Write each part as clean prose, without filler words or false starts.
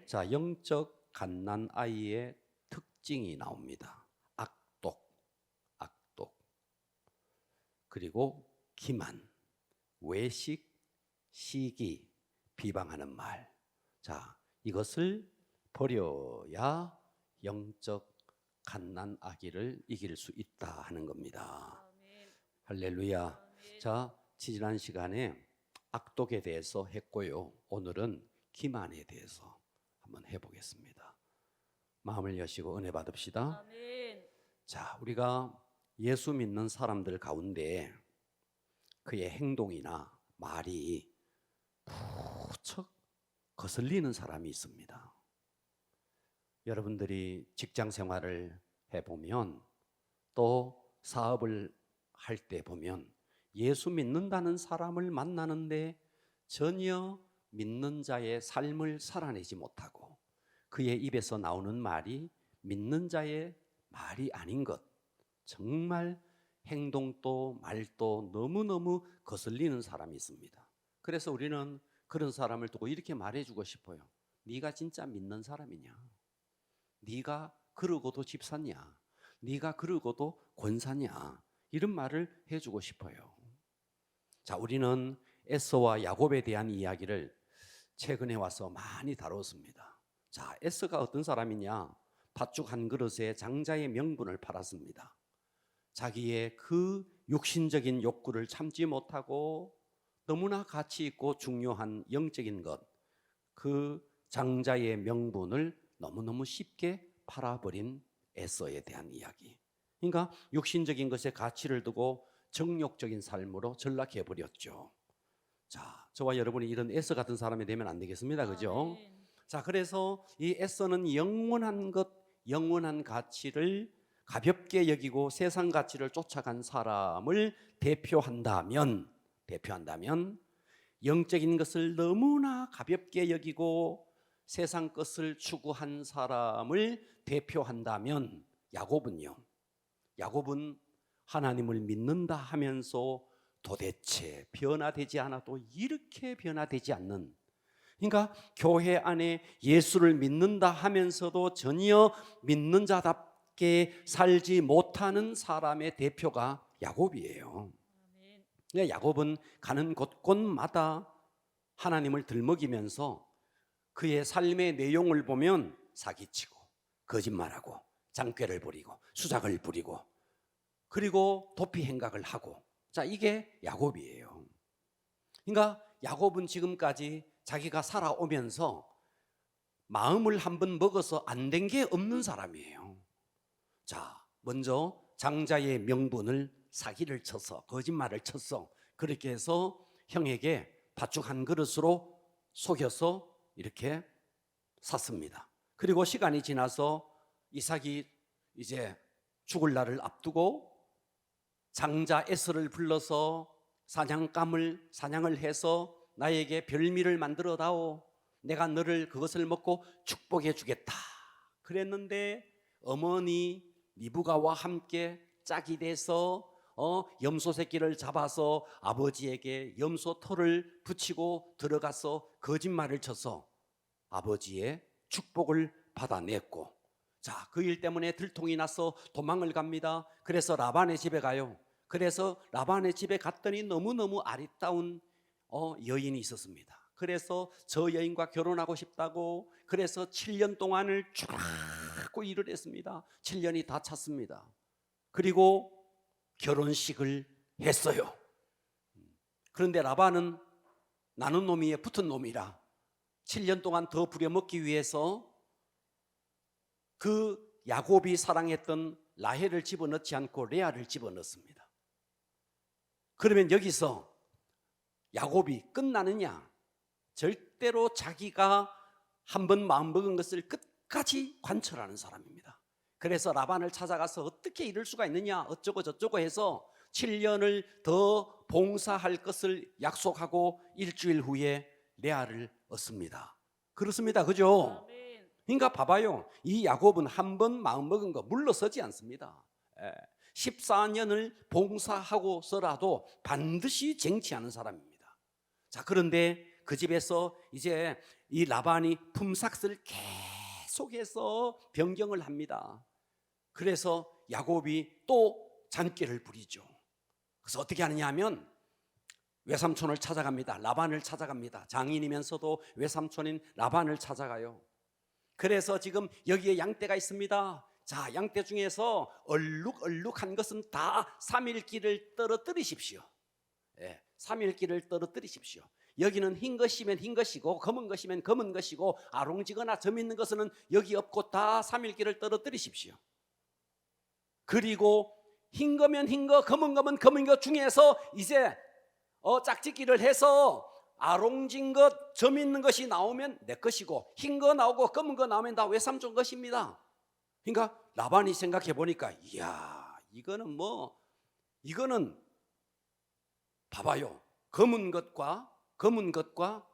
자, 영적 갓난 아이의 특징이 나옵니다. 악독, 그리고 기만, 외식, 시기, 비방하는 말. 자, 이것을 버려야 영적 갓난 아기를 이길 수 있다 하는 겁니다. 아멘. 할렐루야. 아멘. 자, 지난 시간에 악독에 대해서 했고요. 오늘은 기만에 대해서 한번 해보겠습니다. 마음을 여시고 은혜 받읍시다. 아멘. 자, 우리가 예수 믿는 사람들 가운데 그의 행동이나 말이 무척 거슬리는 사람이 있습니다. 여러분들이 직장 생활을 해보면 또 사업을 할 때 보면 예수 믿는다는 사람을 만나는데 전혀 믿는 자의 삶을 살아내지 못하고 그의 입에서 나오는 말이 믿는 자의 말이 아닌 것, 정말 행동도 말도 너무너무 거슬리는 사람이 있습니다. 그래서 우리는 그런 사람을 두고 이렇게 말해주고 싶어요. 네가 진짜 믿는 사람이냐? 네가 그러고도 집사냐? 네가 그러고도 권사냐? 이런 말을 해주고 싶어요. 자, 우리는 에서와 야곱에 대한 이야기를 최근에 와서 많이 다뤘습니다. 자, 에서가 어떤 사람이냐? 팥죽 한 그릇에 장자의 명분을 팔았습니다. 자기의 그 육신적인 욕구를 참지 못하고 너무나 가치 있고 중요한 영적인 것, 그 장자의 명분을 너무너무 쉽게 팔아버린 에서에 대한 이야기. 그러니까 육신적인 것에 가치를 두고 정욕적인 삶으로 전락해버렸죠. 자, 저와 여러분이 이런 에서 같은 사람이 되면 안 되겠습니다. 그죠? 아멘. 자, 그래서 이 에서는 영원한 것, 영원한 가치를 가볍게 여기고 세상 가치를 쫓아간 사람을 대표한다면 영적인 것을 너무나 가볍게 여기고 세상 것을 추구한 사람을 대표한다면 야곱은 하나님을 믿는다 하면서 도대체 변화되지 않아도 이렇게 변화되지 않는, 그러니까 교회 안에 예수를 믿는다 하면서도 전혀 믿는 자답게 살지 못하는 사람의 대표가 야곱이에요. 아멘. 그러니까 야곱은 가는 곳곳마다 하나님을 들먹이면서 그의 삶의 내용을 보면 사기치고 거짓말하고 장꾀를 부리고 수작을 부리고 그리고 도피 행각을 하고, 자, 이게 야곱이에요. 그러니까 야곱은 지금까지 자기가 살아오면서 마음을 한번 먹어서 안 된 게 없는 사람이에요. 자, 먼저 장자의 명분을 사기를 쳐서 거짓말을 쳤어. 그렇게 해서 형에게 팥죽 한 그릇으로 속여서 이렇게 샀습니다. 그리고 시간이 지나서 이삭이 이제 죽을 날을 앞두고 장자 에서를 불러서 사냥을 해서 나에게 별미를 만들어 다오. 내가 너를 그것을 먹고 축복해 주겠다. 그랬는데 어머니 리브가와 함께 짝이 돼서 염소 새끼를 잡아서 아버지에게 염소 털을 붙이고 들어가서 거짓말을 쳐서 아버지의 축복을 받아냈고, 자, 그 일 때문에 들통이 나서 도망을 갑니다. 그래서 라반의 집에 가요. 그래서 라반의 집에 갔더니 너무너무 아리따운 여인이 있었습니다. 그래서 저 여인과 결혼하고 싶다고, 그래서 7년 동안을 쭉 일을 했습니다. 7년이 다 찼습니다. 그리고 결혼식을 했어요. 그런데 라반은 나는 놈이에 붙은 놈이라 7년 동안 더 부려먹기 위해서 그 야곱이 사랑했던 라헬을 집어넣지 않고 레아를 집어넣습니다. 그러면 여기서 야곱이 끝나느냐? 절대로 자기가 한번 마음먹은 것을 끝까지 관철하는 사람입니다. 그래서 라반을 찾아가서 어떻게 이럴 수가 있느냐 어쩌고 저쩌고 해서 7년을 더 봉사할 것을 약속하고 일주일 후에 레아를 얻습니다. 그렇습니다. 그죠? 아멘. 그러니까 봐봐요. 이 야곱은 한 번 마음먹은 거 물러서지 않습니다. 14년을 봉사하고서라도 반드시 쟁취하는 사람입니다. 자, 그런데 그 집에서 이제 이 라반이 품삯을 계속해서 변경을 합니다. 그래서 야곱이 또 잔꾀를 부리죠. 그래서 어떻게 하느냐 하면 외삼촌을 찾아갑니다. 라반을 찾아갑니다. 장인이면서도 외삼촌인 라반을 찾아가요. 그래서 지금 여기에 양떼가 있습니다. 자, 양떼 중에서 얼룩얼룩한 것은 다 3일기를 떨어뜨리십시오. 3일기를 떨어뜨리십시오. 여기는 흰 것이면 흰 것이고 검은 것이면 검은 것이고 아롱지거나 점 있는 것은 여기 없고 다 3일기를 떨어뜨리십시오. 그리고 흰 거면 흰 거, 검은 거면 검은 것 중에서 이제 짝짓기를 해서 아롱진 것, 점 있는 것이 나오면 내 것이고 흰 거 나오고 검은 거 나오면 다 외삼촌 것입니다. 그러니까 라반이 생각해 보니까 이야, 이거는 봐봐요. 검은 것과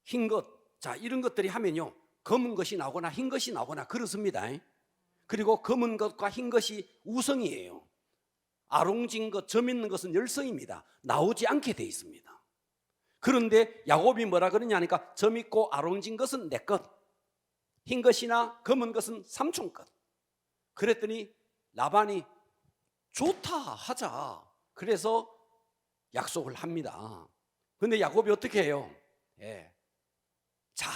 흰 것, 자, 이런 것들이 하면요 검은 것이 나오거나 흰 것이 나오거나 그렇습니다. 그리고 검은 것과 흰 것이 우성이에요. 아롱진 것, 점 있는 것은 열성입니다. 나오지 않게 돼 있습니다. 그런데 야곱이 뭐라 그러냐 하니까 점 있고 아롱진 것은 내 것, 흰 것이나 검은 것은 삼촌 것. 그랬더니 라반이 좋다 하자. 그래서 약속을 합니다. 그런데 야곱이 어떻게 해요? 자,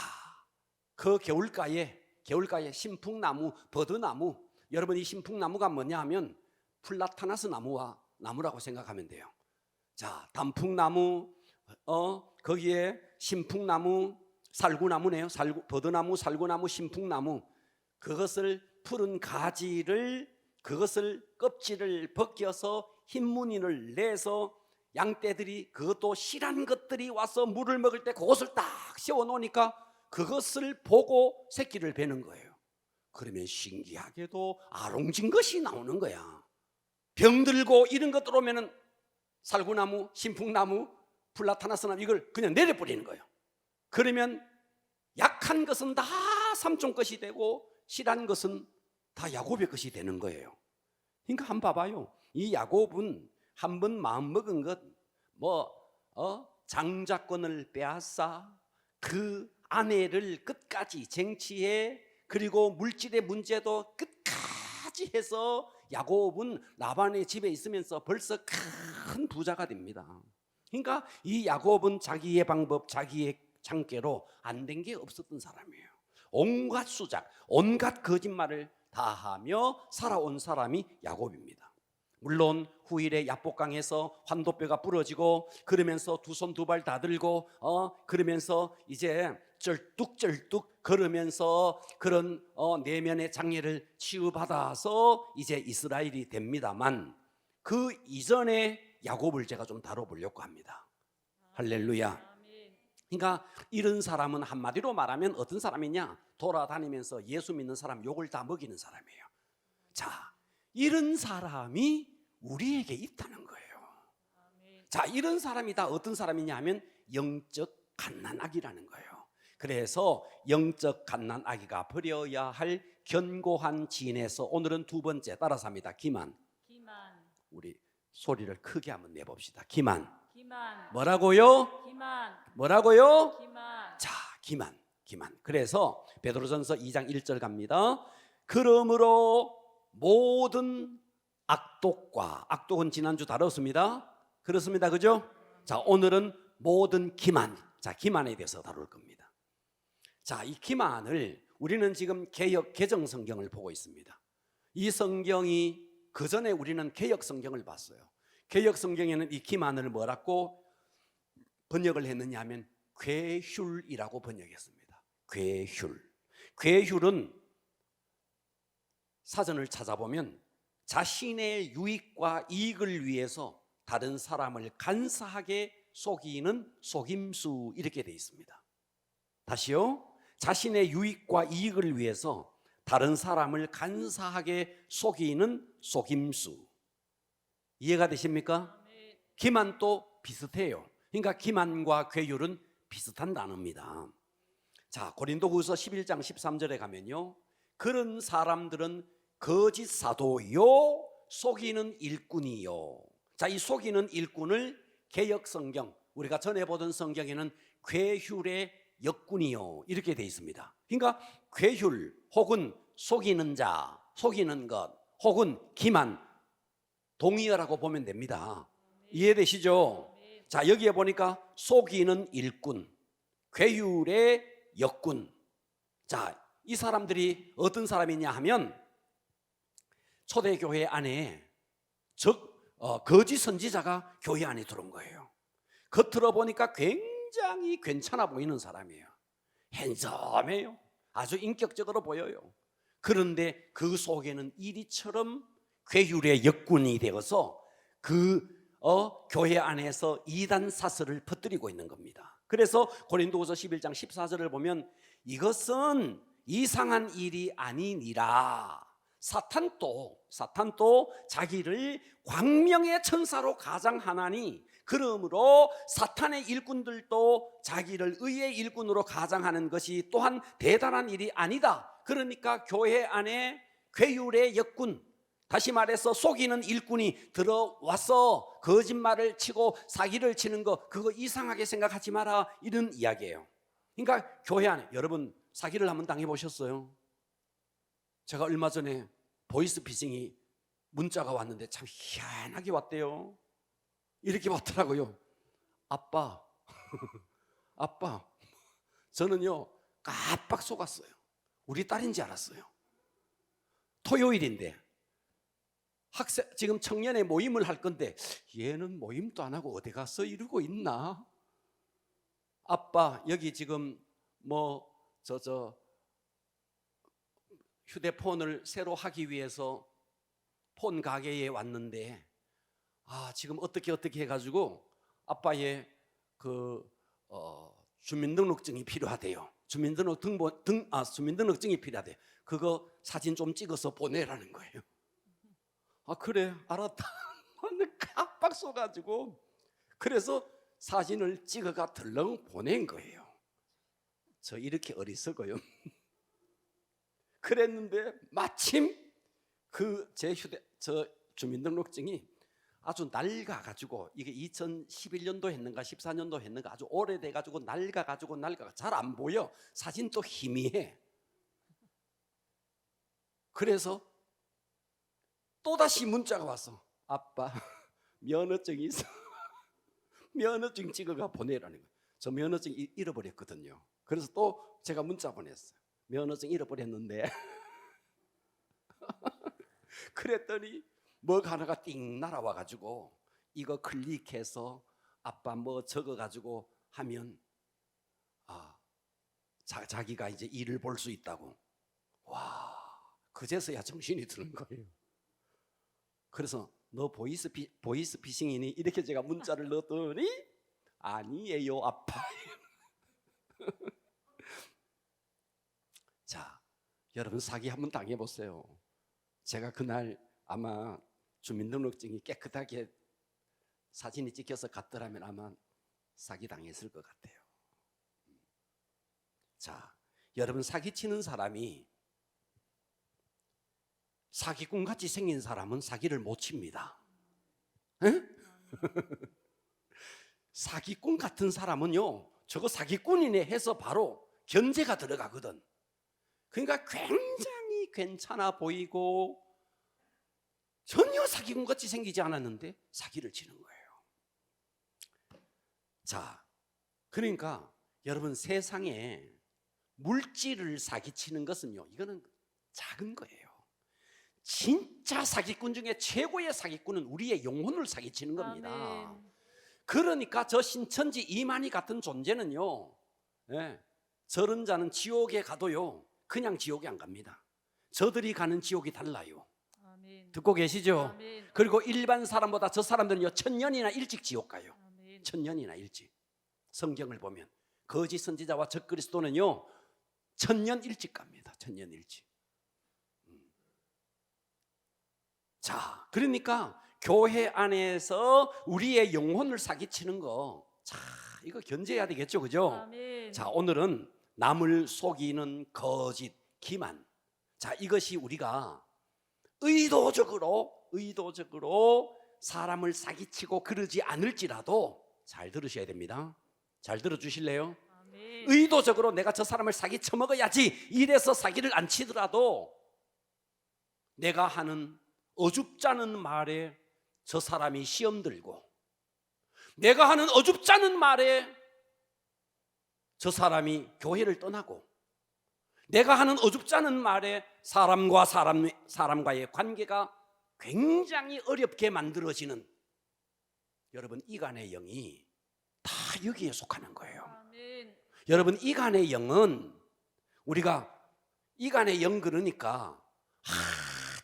그 겨울가에 신풍나무, 버드나무, 여러분 이 신풍나무가 뭐냐 하면 플라타나스 나무라고 생각하면 돼요. 자, 단풍나무, 거기에 신풍나무, 살구나무네요. 버드나무, 살구나무, 신풍나무, 그것을 푸른 가지를, 그것을 껍질을 벗겨서 흰 무늬를 내서 양떼들이, 그것도 실한 것들이 와서 물을 먹을 때 그것을 딱 세워 놓으니까 그것을 보고 새끼를 베는 거예요. 그러면 신기하게도 아롱진 것이 나오는 거야. 병들고 이런 것 들어오면은 살구나무, 신풍나무, 플라타나스나무 이걸 그냥 내려버리는 거예요. 그러면 약한 것은 다 삼촌 것이 되고 실한 것은 다 야곱의 것이 되는 거예요. 그러니까 한번 봐봐요. 이 야곱은 한번 마음먹은 것, 장자권을 빼앗아 그 아내를 끝까지 쟁취해, 그리고 물질의 문제도 끝까지 해서 야곱은 라반의 집에 있으면서 벌써 큰 부자가 됩니다. 그러니까 이 야곱은 자기의 방법, 자기의 창계로 안 된 게 없었던 사람이에요. 온갖 수작, 온갖 거짓말을 다 하며 살아온 사람이 야곱입니다. 물론 후일에 야복강에서 환도뼈가 부러지고 그러면서 두 손 두 발 다 들고 그러면서 이제 쩔뚝쩔뚝 걸으면서 그런 내면의 장애를 치유받아서 이제 이스라엘이 됩니다만, 그 이전에 야곱을 제가 좀 다뤄보려고 합니다. 할렐루야. 그러니까 이런 사람은 한마디로 말하면 어떤 사람이냐? 돌아다니면서 예수 믿는 사람 욕을 다 먹이는 사람이에요. 자, 이런 사람이 우리에게 있다는 거예요. 자, 이런 사람이 다 어떤 사람이냐 하면 영적 갓난아기라는 거예요. 그래서 영적 갓난아기가 버려야 할 견고한 진에서 오늘은 두 번째, 따라서 합니다. 기만. 우리 소리를 크게 한번 내봅시다. 기만. 뭐라고요? 뭐라고요? 자, 기만. 그래서 베드로전서 2장 1절 갑니다. 그러므로 모든 악독은 지난주 다뤘습니다. 그렇습니다. 그죠? 자, 오늘은 모든 기만. 자, 기만에 대해서 다룰 겁니다. 자, 이 기만을 우리는 지금 개정 성경을 보고 있습니다. 이 성경이, 그 전에 우리는 개역 성경을 봤어요. 개역 성경에는 이 기만을 뭐라고 번역을 했느냐 하면 괴휼이라고 번역했습니다. 괴휼은 사전을 찾아보면 자신의 유익과 이익을 위해서 다른 사람을 간사하게 속이는 속임수, 이렇게 되어 있습니다. 다시요. 자신의 유익과 이익을 위해서 다른 사람을 간사하게 속이는 속임수. 이해가 되십니까? 기만도 비슷해요. 그러니까 기만과 괴휼은 비슷한 단어입니다. 자, 고린도후서 11장 13절에 가면요, 그런 사람들은 거짓 사도요 속이는 일꾼이요. 자, 이 속이는 일꾼을 개역 성경, 우리가 전에 보던 성경에는 괴휼의 역군이요 이렇게 돼 있습니다. 그러니까 괴휼 혹은 속이는 자, 속이는 것 혹은 기만 동의어라고 보면 됩니다. 이해되시죠? 자, 여기에 보니까 속이는 일꾼, 괴휼의 역군. 자, 이 사람들이 어떤 사람이냐 하면 초대교회 안에 거짓 선지자가 교회 안에 들어온 거예요. 겉으로 보니까 굉장히 괜찮아 보이는 사람이에요. 핸섬해요. 아주 인격적으로 보여요. 그런데 그 속에는 이리처럼 괴휼의 역군이 되어서 교회 안에서 이단 사설을 퍼뜨리고 있는 겁니다. 그래서 고린도후서 11장 14절을 보면 이것은 이상한 일이 아니니라. 사탄도 자기를 광명의 천사로 가장하나니 그러므로 사탄의 일꾼들도 자기를 의의 일꾼으로 가장하는 것이 또한 대단한 일이 아니다. 그러니까 교회 안에 괴휼의 역군, 다시 말해서 속이는 일꾼이 들어와서 거짓말을 치고 사기를 치는 거, 그거 이상하게 생각하지 마라, 이런 이야기예요. 그러니까 교회 안에 여러분 사기를 한번 당해보셨어요? 제가 얼마 전에 보이스피싱이 문자가 왔는데 참 희한하게 왔대요. 이렇게 왔더라고요. 아빠 아빠 저는요 깜빡 속았어요. 우리 딸인지 알았어요. 토요일인데 지금 청년의 모임을 할 건데 얘는 모임도 안 하고 어디 가서 이러고 있나? 아빠 여기 지금 휴대폰을 새로 하기 위해서 폰 가게에 왔는데 지금 어떻게 해가지고 아빠의 주민등록증이 필요하대요. 주민등록증이 필요하대요. 그거 사진 좀 찍어서 보내라는 거예요. 그래 알았다. 깜빡 쏘가지고 그래서 사진을 찍어가 덜렁 보낸 거예요. 저 이렇게 어리석어요. 그랬는데 마침 제 주민등록증이 아주 낡아가지고 이게 2011년도 했는가 14년도 했는가 아주 오래돼가지고 낡아가지고 잘 안 보여. 사진도 희미해. 그래서 또다시 문자가 왔어. 아빠 면허증이 있어. 면허증 찍어가 보내라는 거예요. 저 면허증 잃어버렸거든요. 그래서 또 제가 문자 보냈어요. 면허증 잃어버렸는데 그랬더니 뭐가 하나가 띵 날아와가지고 이거 클릭해서 아빠 적어가지고 하면 자기가 이제 일을 볼 수 있다고. 와, 그제서야 정신이 드는 거예요. 그래서 너 보이스피싱이니? 이렇게 제가 문자를 넣었더니 아니에요 아빠. 자, 여러분 사기 한번 당해보세요. 제가 그날 아마 주민등록증이 깨끗하게 사진이 찍혀서 갔더라면 아마 사기 당했을 것 같아요. 자, 여러분 사기치는 사람이 사기꾼 같이 생긴 사람은 사기를 못 칩니다. 사기꾼 같은 사람은요 저거 사기꾼이네 해서 바로 견제가 들어가거든. 그러니까 굉장히 괜찮아 보이고 전혀 사기꾼 같이 생기지 않았는데 사기를 치는 거예요. 자, 그러니까 여러분 세상에 물질을 사기치는 것은요 이거는 작은 거예요. 진짜 사기꾼 중에 최고의 사기꾼은 우리의 영혼을 사기치는 겁니다. 아멘. 그러니까 저 신천지 이만희 같은 존재는요 저런 자는 지옥에 가도요 그냥 지옥에 안 갑니다. 저들이 가는 지옥이 달라요. 아멘. 듣고 계시죠? 아멘. 그리고 일반 사람보다 저 사람들은요 1000년이나 일찍 지옥 가요. 아멘. 1000년이나 일찍. 성경을 보면 거짓 선지자와 적그리스도는요 1000년 일찍 갑니다. 1000년 일찍. 자, 그러니까 교회 안에서 우리의 영혼을 사기치는 거, 자, 이거 견제해야 되겠죠, 그죠? 아멘. 자, 오늘은 남을 속이는 거짓, 기만. 자, 이것이 우리가 의도적으로 사람을 사기치고 그러지 않을지라도 잘 들으셔야 됩니다. 잘 들어주실래요? 아멘. 의도적으로 내가 저 사람을 사기 쳐먹어야지 이래서 사기를 안 치더라도 내가 하는 어줍잖은 말에 저 사람이 시험 들고, 내가 하는 어줍잖은 말에 저 사람이 교회를 떠나고, 내가 하는 어줍잖은 말에 사람과의 관계가 굉장히 어렵게 만들어지는, 여러분 이간의 영이 다 여기에 속하는 거예요. 아멘. 여러분 이간의 영은, 우리가 이간의 영 그러니까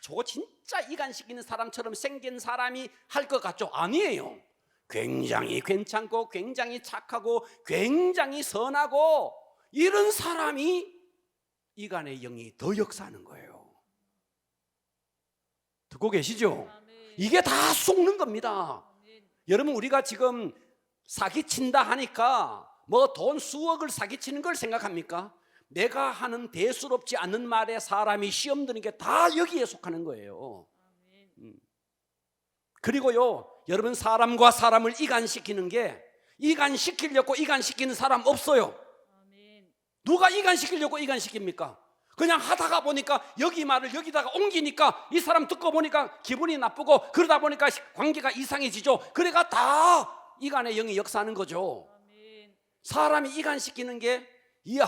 저거 진짜 이간시키는 사람처럼 생긴 사람이 할 것 같죠? 아니에요. 굉장히 괜찮고 굉장히 착하고 굉장히 선하고 이런 사람이 이간의 영이 더 역사하는 거예요. 듣고 계시죠? 아멘. 이게 다 속는 겁니다. 아멘. 여러분 우리가 지금 사기친다 하니까 뭐 돈 수억을 사기치는 걸 생각합니까? 내가 하는 대수롭지 않은 말에 사람이 시험 드는 게 다 여기에 속하는 거예요. 아멘. 그리고요, 여러분 사람과 사람을 이간시키는 게, 이간시키려고 이간시키는 사람 없어요. 아멘. 누가 이간시키려고 이간시킵니까? 그냥 하다가 보니까 여기 말을 여기다가 옮기니까 이 사람 듣고 보니까 기분이 나쁘고, 그러다 보니까 관계가 이상해지죠. 그래가 다 이간의 영이 역사하는 거죠. 아멘. 사람이 이간시키는 게, 이야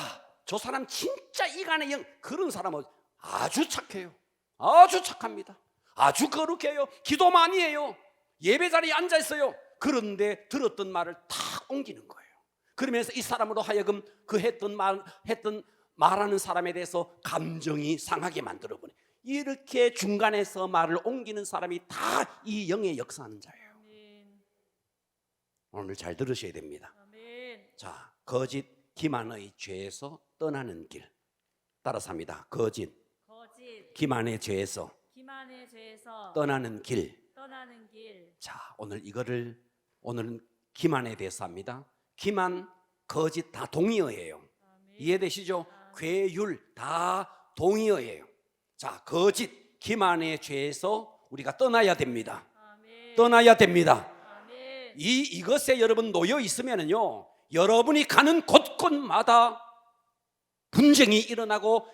저 사람 진짜 이간의 영, 그런 사람은 아주 착해요. 아주 착합니다. 아주 거룩해요. 기도 많이 해요. 예배 자리에 앉아 있어요. 그런데 들었던 말을 다 옮기는 거예요. 그러면서 이 사람으로 하여금 그 말하는 사람에 대해서 감정이 상하게 만들어버려. 이렇게 중간에서 말을 옮기는 사람이 다 이 영의 역사하는 자예요. 아멘. 오늘 잘 들으셔야 됩니다. 아멘. 자, 거짓 기만의 죄에서 떠나는 길. 따라서 합니다. 거짓 기만의 죄에서 기만의 죄에서 떠나는 길. 떠나는 길. 자, 오늘은 기만에 대해서 합니다. 기만, 거짓 다 동의어예요. 아멘. 이해되시죠? 괴율 다 동의어예요. 자, 거짓 기만의 죄에서 우리가 떠나야 됩니다. 아멘. 떠나야 됩니다. 아멘. 이것에 여러분 놓여 있으면은요, 여러분이 가는 곳곳마다 분쟁이 일어나고,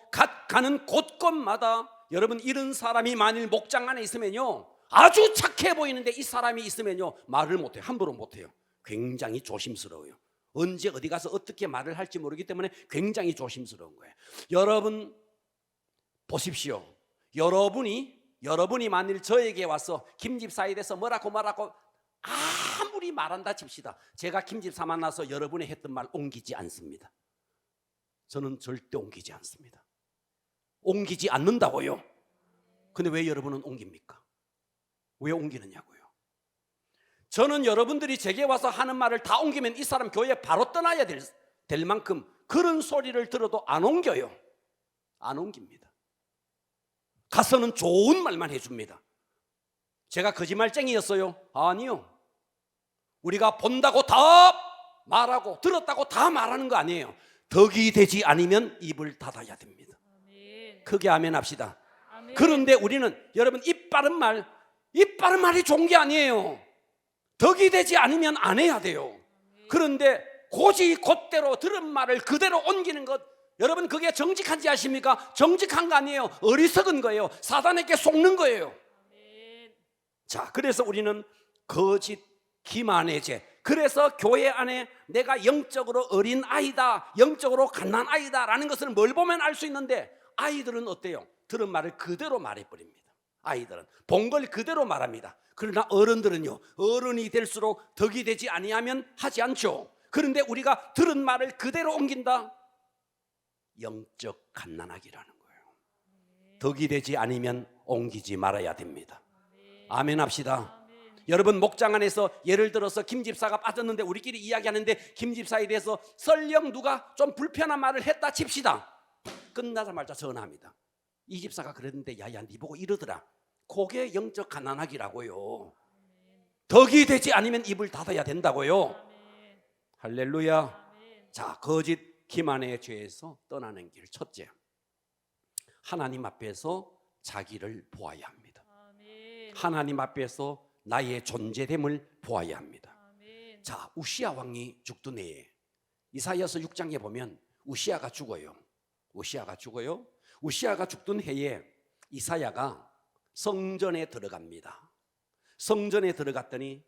가는 곳곳마다 여러분 이런 사람이 만일 목장 안에 있으면요, 아주 착해 보이는데 이 사람이 있으면요 말을 못해요. 함부로 못해요. 굉장히 조심스러워요. 언제 어디 가서 어떻게 말을 할지 모르기 때문에 굉장히 조심스러운 거예요. 여러분 보십시오. 여러분이 만일 저에게 와서 김 집사에 대해서 뭐라고 아무리 말한다 칩시다. 제가 김 집사 만나서 여러분이 했던 말 옮기지 않습니다. 저는 절대 옮기지 않습니다. 옮기지 않는다고요. 근데 왜 여러분은 옮깁니까? 왜 옮기느냐고요. 저는 여러분들이 제게 와서 하는 말을 다 옮기면 이 사람 교회 바로 떠나야 될 만큼 그런 소리를 들어도 안 옮겨요. 안 옮깁니다. 가서는 좋은 말만 해줍니다. 제가 거짓말쟁이였어요? 아니요. 우리가 본다고 다 말하고 들었다고 다 말하는 거 아니에요. 덕이 되지 않으면 입을 닫아야 됩니다. 아멘. 크게 아멘 합시다. 아멘. 그런데 우리는 여러분 입 바른 말이 좋은 게 아니에요. 덕이 되지 않으면 안 해야 돼요. 그런데 곧대로 들은 말을 그대로 옮기는 것, 여러분 그게 정직한지 아십니까? 정직한 거 아니에요. 어리석은 거예요. 사단에게 속는 거예요. 아멘. 자, 그래서 우리는 거짓 기만의 죄. 그래서 교회 안에 내가 영적으로 어린 아이다, 영적으로 갓난 아이다라는 것을 뭘 보면 알 수 있는데, 아이들은 어때요? 들은 말을 그대로 말해버립니다. 아이들은 본 걸 그대로 말합니다. 그러나 어른들은요, 어른이 될수록 덕이 되지 아니하면 하지 않죠. 그런데 우리가 들은 말을 그대로 옮긴다? 영적 갓난아기라는 거예요. 덕이 되지 않으면 옮기지 말아야 됩니다. 아멘 합시다. 여러분 목장 안에서 예를 들어서 김 집사가 빠졌는데 우리끼리 이야기하는데 김 집사에 대해서 설령 누가 좀 불편한 말을 했다 칩시다. 끝나자마자 전화합니다. 이 집사가 그랬는데 야야 니 보고 이러더라. 그게 영적 가난하기라고요. 덕이 되지 않으면 입을 닫아야 된다고요. 할렐루야. 자, 거짓 기만의 죄에서 떠나는 길. 첫째, 하나님 앞에서 자기를 보아야 합니다. 하나님 앞에서 나의 존재됨을 보아야 합니다. 자, 우시야 왕이 죽던 해에 이사야서 6장에 보면 우시아가 죽어요. 우시아가 죽어요. 우시아가 죽던 해에 이사야가 성전에 들어갑니다. 성전에 들어갔더니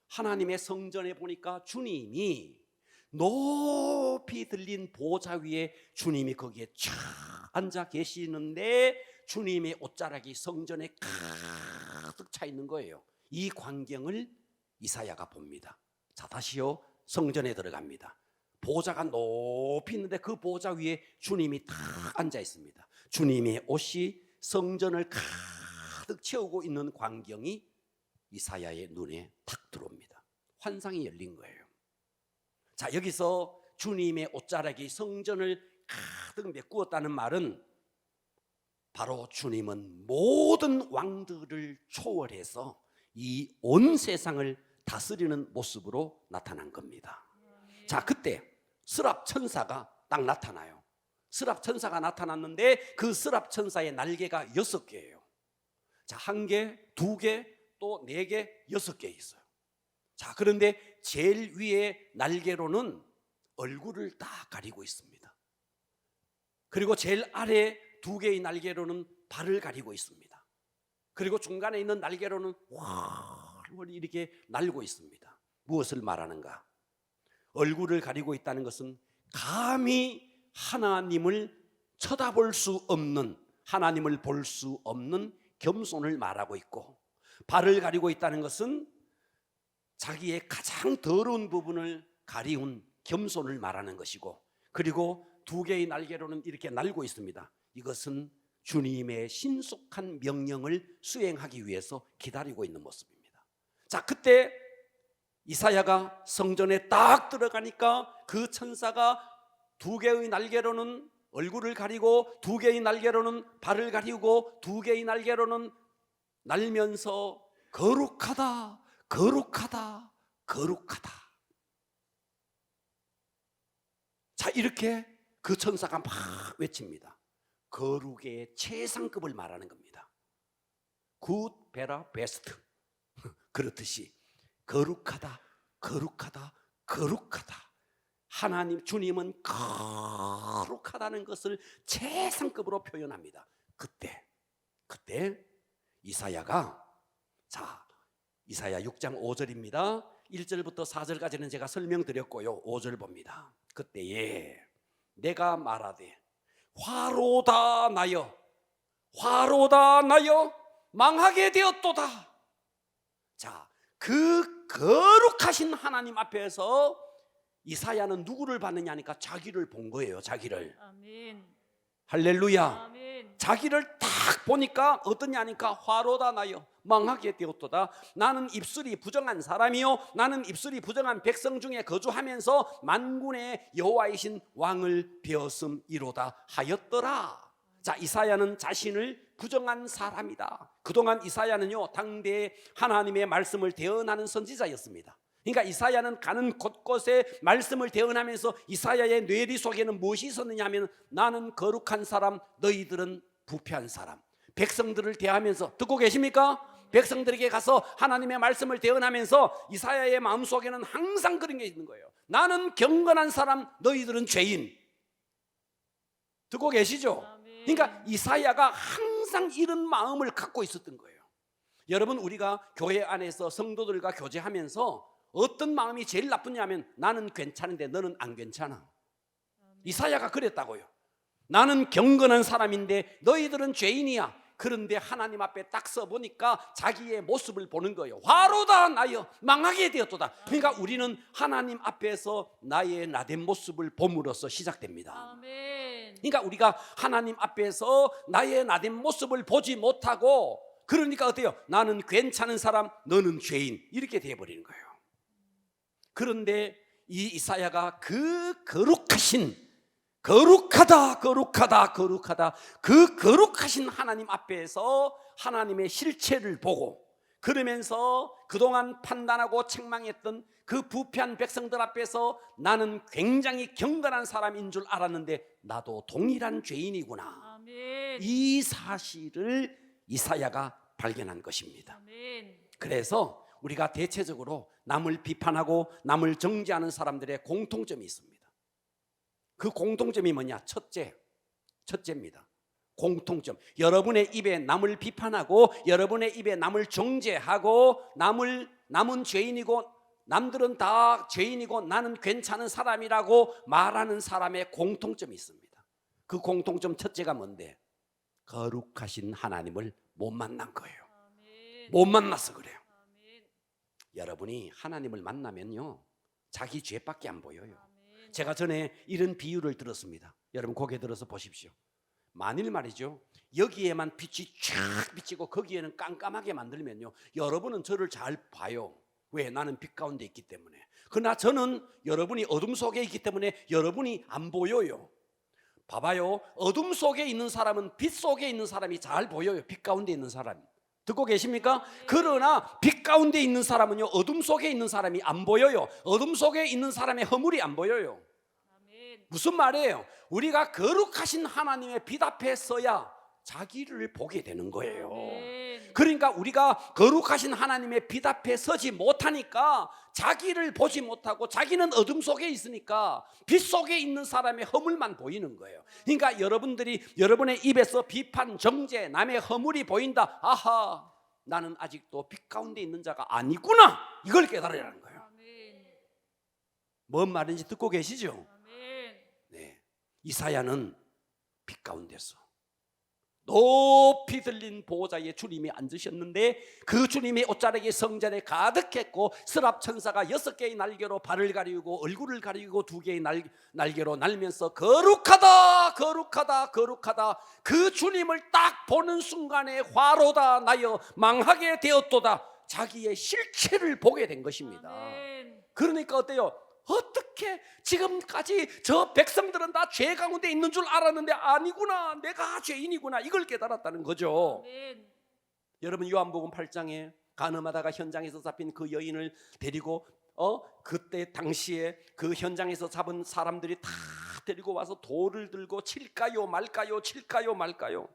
하나님의 성전에 보니까 주님이 높이 들린 보좌 위에 주님이 거기에 쫙 앉아 계시는데 주님의 옷자락이 성전에 가득 차 있는 거예요. 이 광경을 이사야가 봅니다. 자, 다시요. 성전에 들어갑니다. 보좌가 높이 있는데 그 보좌 위에 주님이 딱 앉아 있습니다. 주님의 옷이 성전을 가득 채우고 있는 광경이 이사야의 눈에 탁 들어옵니다. 환상이 열린 거예요. 자, 여기서 주님의 옷자락이 성전을 가득 메꾸었다는 말은 바로 주님은 모든 왕들을 초월해서 이 온 세상을 다스리는 모습으로 나타난 겁니다. 자, 그때 스랍 천사가 딱 나타나요. 스랍 천사가 나타났는데 그 스랍 천사의 날개가 6개예요. 자, 1개, 2개, 또 4개, 6개 있어요. 자, 그런데 제일 위에 날개로는 얼굴을 딱 가리고 있습니다. 그리고 제일 아래 2개의 날개로는 발을 가리고 있습니다. 그리고 중간에 있는 날개로는 활활 이렇게 날고 있습니다. 무엇을 말하는가? 얼굴을 가리고 있다는 것은 감히 하나님을 쳐다볼 수 없는, 하나님을 볼 수 없는 겸손을 말하고 있고, 발을 가리고 있다는 것은 자기의 가장 더러운 부분을 가리운 겸손을 말하는 것이고, 그리고 2개의 날개로는 이렇게 날고 있습니다. 이것은 주님의 신속한 명령을 수행하기 위해서 기다리고 있는 모습입니다. 자, 그때 이사야가 성전에 딱 들어가니까 그 천사가 2개의 날개로는 얼굴을 가리고 2개의 날개로는 발을 가리고 2개의 날개로는 날면서 거룩하다, 거룩하다, 거룩하다. 자, 이렇게 그 천사가 막 외칩니다. 거룩의 최상급을 말하는 겁니다. Good, better, best. 그렇듯이 거룩하다, 거룩하다, 거룩하다. 하나님, 주님은 거룩하다는 것을 최상급으로 표현합니다. 그때 이사야가, 자, 이사야 6장 5절입니다. 1절부터 4절까지는 제가 설명드렸고요. 5절 봅니다. 그때에 내가 말하되 화로다 나여, 화로다 나여 망하게 되었도다. 자, 그 거룩하신 하나님 앞에서 이사야는 누구를 봤느냐 하니까 자기를 본 거예요. 자기를. 아멘. 할렐루야. 아멘. 자기를 딱 보니까 어떠냐 하니까 화로다 나여 망하게 되었도다. 나는 입술이 부정한 사람이요, 나는 입술이 부정한 백성 중에 거주하면서 만군의 여호와이신 왕을 배었음이로다 하였더라. 자, 이사야는 자신을 부정한 사람이다. 그동안 이사야는요, 당대에 하나님의 말씀을 대언하는 선지자였습니다. 그러니까 이사야는 가는 곳곳에 말씀을 대언하면서 이사야의 뇌리 속에는 무엇이 있었느냐 하면, 나는 거룩한 사람, 너희들은 부패한 사람. 백성들을 대하면서, 듣고 계십니까? 백성들에게 가서 하나님의 말씀을 대언하면서 이사야의 마음속에는 항상 그런 게 있는 거예요. 나는 경건한 사람, 너희들은 죄인. 듣고 계시죠? 그러니까 이사야가 항상 이런 마음을 갖고 있었던 거예요. 여러분, 우리가 교회 안에서 성도들과 교제하면서 어떤 마음이 제일 나쁘냐면, 나는 괜찮은데 너는 안 괜찮아. 이사야가 그랬다고요. 나는 경건한 사람인데 너희들은 죄인이야. 그런데 하나님 앞에 딱 서보니까 자기의 모습을 보는 거예요. 화로다 나여 망하게 되었도다. 그러니까 우리는 하나님 앞에서 나의 나된 모습을 봄으로써 시작됩니다. 아멘. 그러니까 우리가 하나님 앞에서 나의 나된 모습을 보지 못하고, 그러니까 어때요? 나는 괜찮은 사람, 너는 죄인, 이렇게 되어버리는 거예요. 그런데 이 이사야가 그 거룩하신, 거룩하다, 거룩하다, 거룩하다, 그 거룩하신 하나님 앞에서 하나님의 실체를 보고, 그러면서 그동안 판단하고 책망했던 그 부패한 백성들 앞에서 나는 굉장히 경건한 사람인 줄 알았는데 나도 동일한 죄인이구나. 아멘. 이 사실을 이사야가 발견한 것입니다. 아멘. 그래서 우리가 대체적으로 남을 비판하고 남을 정죄하는 사람들의 공통점이 있습니다. 그 공통점이 뭐냐? 첫째입니다. 공통점. 여러분의 입에 남을 비판하고 여러분의 입에 남을 정죄하고 남은 죄인이고 남들은 다 죄인이고 나는 괜찮은 사람이라고 말하는 사람의 공통점이 있습니다. 그 공통점 첫째가 뭔데? 거룩하신 하나님을 못 만난 거예요. 아멘. 못 만나서 그래요. 아멘. 여러분이 하나님을 만나면요, 자기 죄밖에 안 보여요. 아멘. 제가 전에 이런 비유를 들었습니다. 여러분 고개 들어서 보십시오. 만일 말이죠, 여기에만 빛이 쫙 비치고 거기에는 깜깜하게 만들면요, 여러분은 저를 잘 봐요. 왜? 나는 빛 가운데 있기 때문에. 그러나 저는 여러분이 어둠 속에 있기 때문에 여러분이 안 보여요. 봐봐요, 어둠 속에 있는 사람은 빛 속에 있는 사람이 잘 보여요. 빛 가운데 있는 사람이. 듣고 계십니까? 그러나 빛 가운데 있는 사람은요, 어둠 속에 있는 사람이 안 보여요. 어둠 속에 있는 사람의 허물이 안 보여요. 아멘. 무슨 말이에요? 우리가 거룩하신 하나님의 빛 앞에 서야 자기를 보게 되는 거예요. 아멘. 그러니까 우리가 거룩하신 하나님의 빛 앞에 서지 못하니까 자기를 보지 못하고 자기는 어둠 속에 있으니까 빛 속에 있는 사람의 허물만 보이는 거예요. 그러니까 여러분들이 여러분의 입에서 비판, 정죄, 남의 허물이 보인다. 아하, 나는 아직도 빛 가운데 있는 자가 아니구나. 이걸 깨달으라는 거예요. 아멘. 뭔 말인지 듣고 계시죠? 아멘. 네, 이사야는 빛 가운데서 높이 들린 보호자에 주님이 앉으셨는데 그 주님의 옷자락이 성전에 가득했고 스랍 천사가 6개의 날개로 발을 가리우고 얼굴을 가리우고 2개의 날개로 날면서 거룩하다 거룩하다 거룩하다. 그 주님을 딱 보는 순간에 화로다 나여 망하게 되었도다. 자기의 실체를 보게 된 것입니다. 아멘. 그러니까 어때요? 어떻게 지금까지 저 백성들은 다 죄 가운데 있는 줄 알았는데 아니구나, 내가 죄인이구나, 이걸 깨달았다는 거죠. 아멘. 여러분 요한복음 8장에 간음하다가 현장에서 잡힌 그 여인을 데리고 그때 당시에 그 현장에서 잡은 사람들이 다 데리고 와서 돌을 들고 칠까요 말까요, 칠까요 말까요.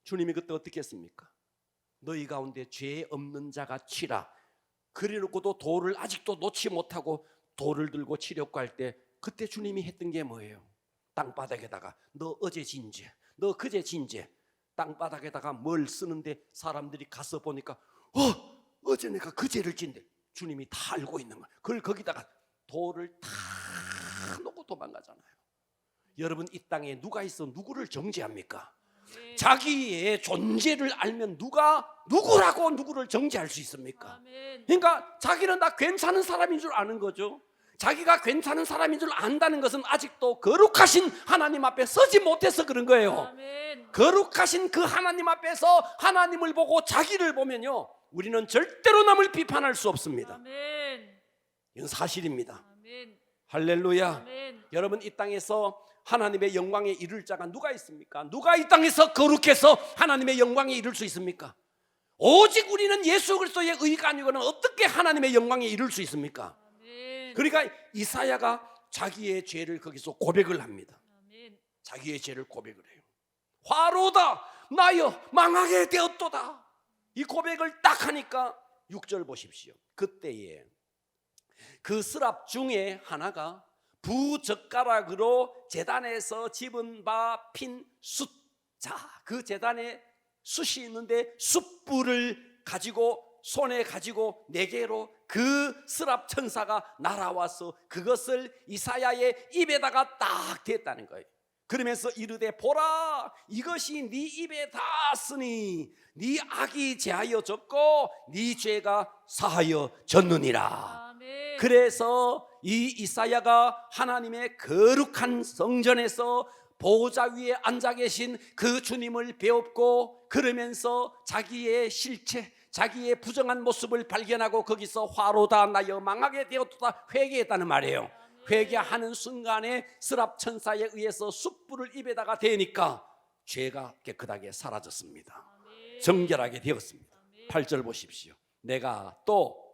주님이 그때 어떻게 했습니까? 너희 가운데 죄 없는 자가 치라. 그래놓고도 돌을 아직도 놓지 못하고 돌을 들고 치려고 할 때 그때 주님이 했던 게 뭐예요? 땅바닥에다가 너 어제 진 죄, 너 그제 진 죄, 땅바닥에다가 뭘 쓰는데 사람들이 가서 보니까 어제 내가 그 죄를 진데 주님이 다 알고 있는 거야. 그걸 거기다가 돌을 다 놓고 도망가잖아요. 여러분 이 땅에 누가 있어 누구를 정죄합니까? 아멘. 자기의 존재를 알면 누가 누구라고 누구를 정죄할 수 있습니까? 아멘. 그러니까 자기는 다 괜찮은 사람인 줄 아는 거죠. 자기가 괜찮은 사람인 줄 안다는 것은 아직도 거룩하신 하나님 앞에 서지 못해서 그런 거예요. 아멘. 거룩하신 그 하나님 앞에서 하나님을 보고 자기를 보면요, 우리는 절대로 남을 비판할 수 없습니다. 아멘. 이건 사실입니다. 아멘. 할렐루야. 아멘. 여러분 이 땅에서 하나님의 영광에 이를 자가 누가 있습니까? 누가 이 땅에서 거룩해서 하나님의 영광에 이를 수 있습니까? 오직 우리는 예수 그리스도의 의가 아니고는 어떻게 하나님의 영광에 이를 수 있습니까? 아멘. 그러니까 이사야가 자기의 죄를 거기서 고백을 합니다. 아멘. 자기의 죄를 고백을 해요. 화로다 나여 망하게 되었도다. 이 고백을 딱 하니까 6절 보십시오. 그때에 그 스랍 중에 하나가 부젓가락으로 제단에서 집은 바 핀 숯. 자, 그 제단에 숯이 있는데 숯불을 가지고 손에 가지고 4개로 그 스랍 천사가 날아와서 그것을 이사야의 입에다가 딱 댔다는 거예요. 그러면서 이르되 보라 이것이 네 입에 닿았으니 네 악이 제하여 졌고 네 죄가 사하여 졌느니라. 아멘. 그래서 이 이사야가 하나님의 거룩한 성전에서 보호자 위에 앉아 계신 그 주님을 배웠고 그러면서 자기의 실체, 자기의 부정한 모습을 발견하고 거기서 화로다 나여 망하게 되었다 회개했다는 말이에요. 회개하는 순간에 스랍 천사에 의해서 숯불을 입에다가 대니까 죄가 깨끗하게 사라졌습니다. 아멘. 정결하게 되었습니다. 아멘. 8절 보십시오. 내가 또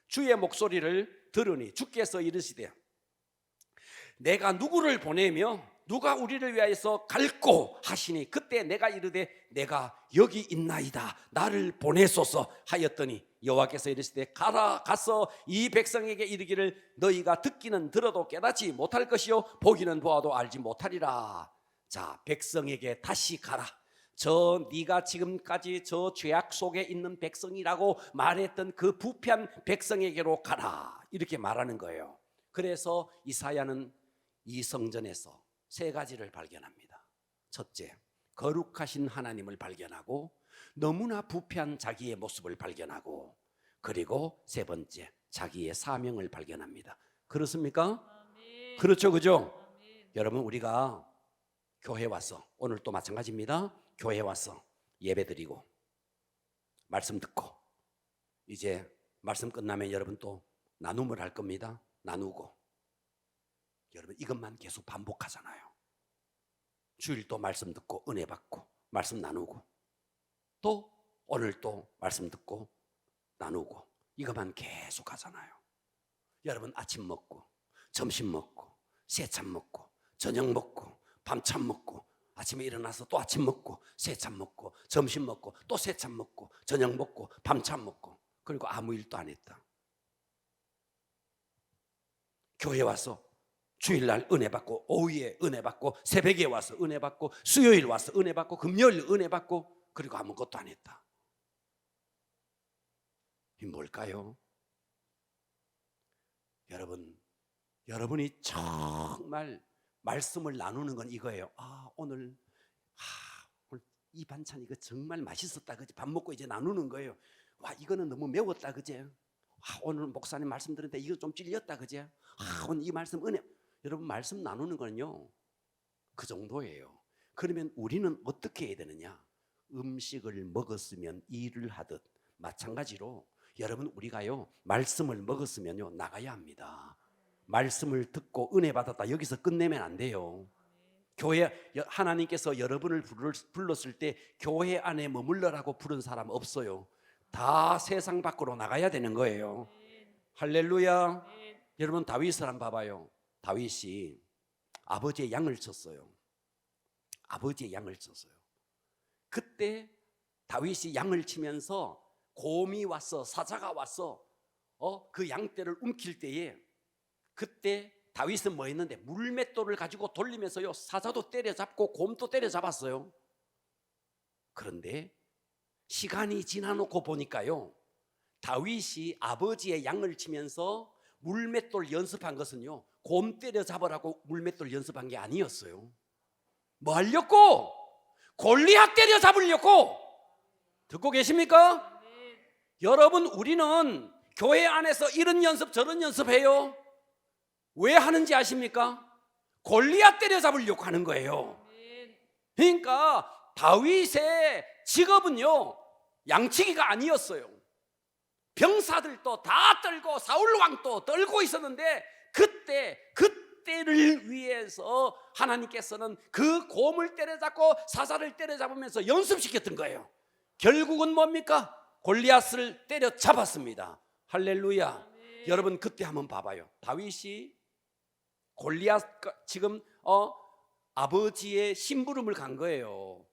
주의 목소리를 들으니 주께서 이르시되 내가 누구를 보내며 누가 우리를 위하여서 갈고 하시니 그때 내가 이르되 내가 여기 있나이다 나를 보내소서 하였더니 여호와께서 이르시되 가라 가서 이 백성에게 이르기를 너희가 듣기는 들어도 깨닫지 못할 것이요 보기는 보아도 알지 못하리라. 자, 백성에게 다시 가라. 저 네가 지금까지 저 죄악 속에 있는 백성이라고 말했던 그 부패한 백성에게로 가라 이렇게 말하는 거예요. 그래서 이사야는 이 성전에서 세 가지를 발견합니다. 첫째, 거룩하신 하나님을 발견하고 너무나 부패한 자기의 모습을 발견하고 그리고 세 번째, 자기의 사명을 발견합니다. 그렇습니까? 아멘. 그렇죠, 그죠? 아멘. 여러분, 우리가 교회 와서 오늘 또 마찬가지입니다. 교회 와서 예배드리고 말씀 듣고 이제 말씀 끝나면 여러분 또 나눔을 할 겁니다. 나누고 여러분 이것만 계속 반복하잖아요. 주일 또 말씀 듣고 은혜 받고 말씀 나누고 또 오늘 또 말씀 듣고 나누고 이것만 계속 하잖아요. 여러분 아침 먹고 점심 먹고 새참 먹고 저녁 먹고 밤참 먹고 아침에 일어나서 또 아침 먹고 새참 먹고 점심 먹고 또 새참 먹고 저녁 먹고 밤참 먹고 그리고 아무 일도 안 했다. 교회 와서 주일날 은혜 받고 오후에 은혜 받고 새벽에 와서 은혜 받고 수요일 와서 은혜 받고 금요일 은혜 받고 그리고 아무것도 안 했다. 이 뭘까요? 여러분이 정말 말씀을 나누는 건 이거예요. 오늘 이 반찬 이거 정말 맛있었다 그지? 밥 먹고 이제 나누는 거예요. 와 이거는 너무 매웠다 그지? 오늘 목사님 말씀 들었는데 이거 좀 찔렸다 그지? 오늘 이 말씀 은혜. 여러분 말씀 나누는 거는요 그 정도예요. 그러면 우리는 어떻게 해야 되느냐? 음식을 먹었으면 일을 하듯 마찬가지로 여러분 우리가요 말씀을 먹었으면요 나가야 합니다. 말씀을 듣고 은혜 받았다 여기서 끝내면 안 돼요. 교회 하나님께서 여러분을 불렀을 때 교회 안에 머물러라고 부른 사람 없어요. 다 세상 밖으로 나가야 되는 거예요. 할렐루야. 여러분 다윗을 한번 봐봐요. 다윗이 아버지의 양을 쳤어요. 아버지의 양을 쳤어요. 그때 다윗이 양을 치면서 곰이 와서 사자가 와서 그 양떼를 움킬 때에 그때 다윗은 뭐 했는데 물맷돌을 가지고 돌리면서요 사자도 때려잡고 곰도 때려잡았어요. 그런데 시간이 지나놓고 보니까요 다윗이 아버지의 양을 치면서 물맷돌 연습한 것은요 곰 때려잡으라고 물맷돌 연습한 게 아니었어요. 뭐 하려고? 골리앗 때려잡으려고. 듣고 계십니까? 여러분 우리는 교회 안에서 이런 연습 저런 연습해요. 왜 하는지 아십니까? 골리앗 때려잡으려고 하는 거예요. 그러니까 다윗의 직업은요 양치기가 아니었어요. 병사들도 다 떨고 사울 왕도 떨고 있었는데 그때를 위해서 하나님께서는 그 곰을 때려잡고 사자를 때려잡으면서 연습시켰던 거예요. 결국은 뭡니까? 골리앗을 때려잡았습니다. 할렐루야. 여러분 그때 한번 봐봐요. 다윗이 골리앗 지금 아버지의 심부름을 간 거예요.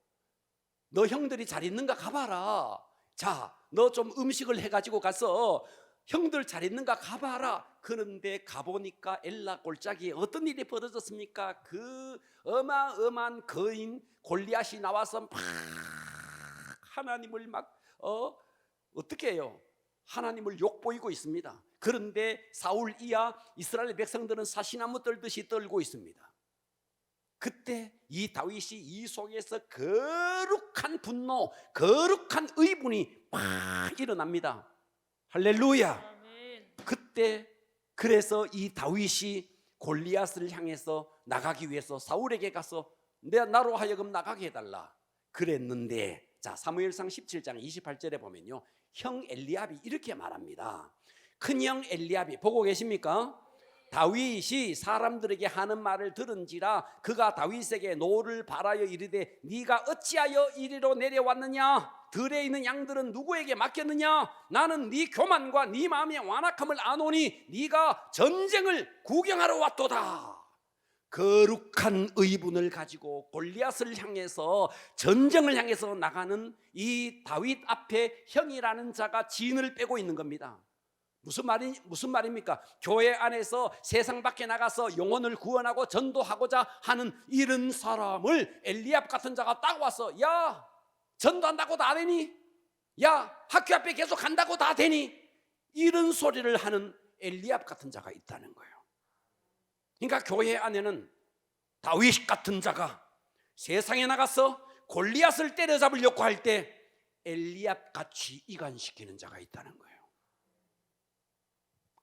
너 형들이 잘 있는가 가봐라. 자, 너 좀 음식을 해가지고 가서 형들 잘 있는가 가봐라. 그런데 가보니까 엘라 골짜기에 어떤 일이 벌어졌습니까? 그 어마어마한 거인 골리앗이 나와서 막 하나님을 막 어떻게 해요? 하나님을 욕보이고 있습니다. 그런데 사울 이하 이스라엘 백성들은 사시나무 떨듯이 떨고 있습니다. 그때 이 다윗이 이 속에서 거룩한 분노, 거룩한 의분이 막 일어납니다. 할렐루야. 그때 그래서 이 다윗이 골리앗을 향해서 나가기 위해서 사울에게 가서 나로 하여금 나가게 해달라 그랬는데, 자 사무엘상 17장 28절에 보면요 형 엘리압이 이렇게 말합니다. 큰형 엘리압이, 보고 계십니까? 다윗이 사람들에게 하는 말을 들은지라 그가 다윗에게 노를 바라여 이르되 네가 어찌하여 이리로 내려왔느냐? 들에 있는 양들은 누구에게 맡겼느냐? 나는 네 교만과 네 마음의 완악함을 아노니 네가 전쟁을 구경하러 왔도다. 거룩한 의분을 가지고 골리앗을 향해서 전쟁을 향해서 나가는 이 다윗 앞에 형이라는 자가 진을 빼고 있는 겁니다. 무슨 말입니까? 교회 안에서 세상 밖에 나가서 영혼을 구원하고 전도하고자 하는 이런 사람을 엘리압 같은 자가 딱 와서, 야, 전도한다고 다 되니? 야, 학교 앞에 계속 간다고 다 되니? 이런 소리를 하는 엘리압 같은 자가 있다는 거예요. 그러니까 교회 안에는 다윗 같은 자가 세상에 나가서 골리앗을 때려잡으려고 할 때 엘리압 같이 이간시키는 자가 있다는 거예요.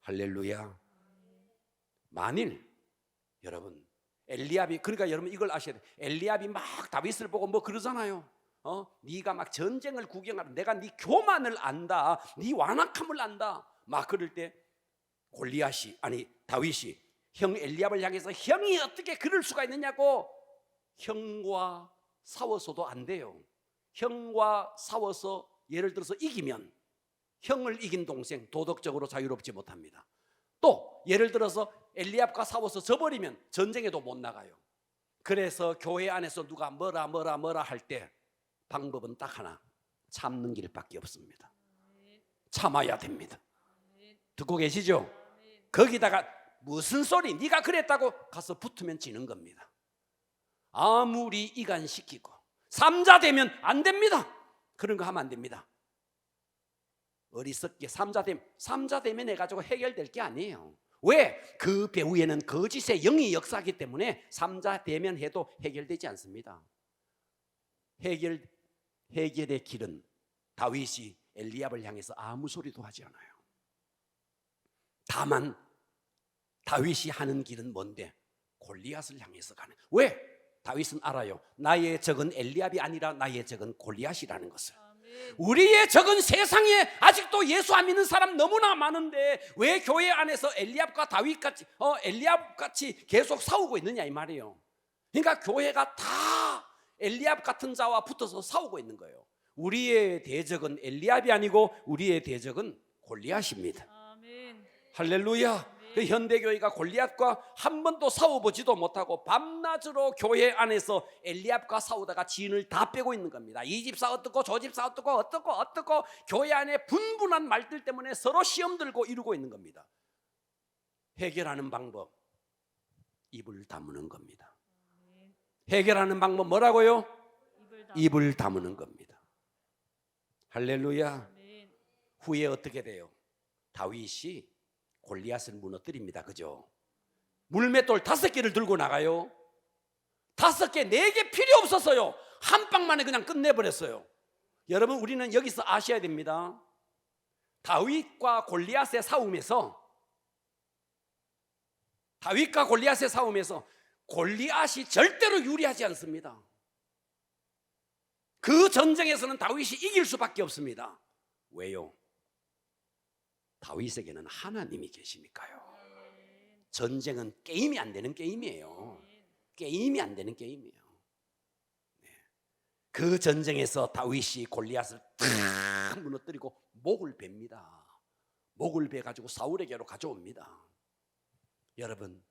할렐루야. 만일 여러분 엘리압이, 그러니까 여러분 이걸 아셔야 돼요. 엘리압이 막 다윗을 보고 뭐 그러잖아요. 네가 막 전쟁을 구경하라, 내가 네 교만을 안다, 네 완악함을 안다, 막 그럴 때 다윗이 형 엘리압을 향해서 형이 어떻게 그럴 수가 있느냐고, 형과 싸워서도 안 돼요. 형과 싸워서 예를 들어서 이기면 형을 이긴 동생 도덕적으로 자유롭지 못합니다. 또 예를 들어서 엘리압과 싸워서 져버리면 전쟁에도 못 나가요. 그래서 교회 안에서 누가 뭐라 할 때 방법은 딱 하나, 참는 길밖에 없습니다. 참아야 됩니다. 듣고 계시죠? 거기다가 무슨 소리, 네가 그랬다고 가서 붙으면 지는 겁니다. 아무리 이간시키고 삼자 되면 안 됩니다. 그런 거 하면 안 됩니다. 어리석게 삼자 되면 해가지고 해결될 게 아니에요. 왜? 그 배후에는 거짓의 영이 역사하기 때문에 삼자 되면 해도 해결되지 않습니다. 해결의 길은 다윗이 엘리압을 향해서 아무 소리도 하지 않아요. 다만 다윗이 하는 길은 뭔데? 골리앗을 향해서 가는. 왜? 다윗은 알아요. 나의 적은 엘리압이 아니라 나의 적은 골리앗이라는 것을. 우리의 적은 세상에 아직도 예수 안 믿는 사람 너무나 많은데 왜 교회 안에서 엘리압과 다윗같이 엘리압같이 계속 싸우고 있느냐 이 말이에요. 그러니까 교회가 다 엘리압 같은 자와 붙어서 싸우고 있는 거예요. 우리의 대적은 엘리압이 아니고 우리의 대적은 골리앗입니다. 아멘. 할렐루야. 그 현대교회가 골리앗과 한 번도 싸워보지도 못하고 밤낮으로 교회 안에서 엘리압과 싸우다가 진을 다 빼고 있는 겁니다. 이 집사 어떻고 저 집사 어떻고 교회 안에 분분한 말들 때문에 서로 시험 들고 이루고 있는 겁니다. 해결하는 방법, 입을 다무는 겁니다. 해결하는 방법 뭐라고요? 입을 다무는 겁니다. 할렐루야. 후에 어떻게 돼요? 다윗이 골리앗을 무너뜨립니다. 그죠? 물맷돌 5개를 들고 나가요. 5개, 4개 필요 없었어요. 한 방만에 그냥 끝내버렸어요. 여러분, 우리는 여기서 아셔야 됩니다. 다윗과 골리앗의 싸움에서 골리앗이 절대로 유리하지 않습니다. 그 전쟁에서는 다윗이 이길 수밖에 없습니다. 왜요? 다윗에게는 하나님이 계시니까요. 전쟁은 게임이 안 되는 게임이에요. 게임이 안 되는 게임이에요. 그 전쟁에서 다윗이 골리앗을 탁 무너뜨리고 목을 베입니다. 목을 베가지고 사울에게로 가져옵니다. 여러분,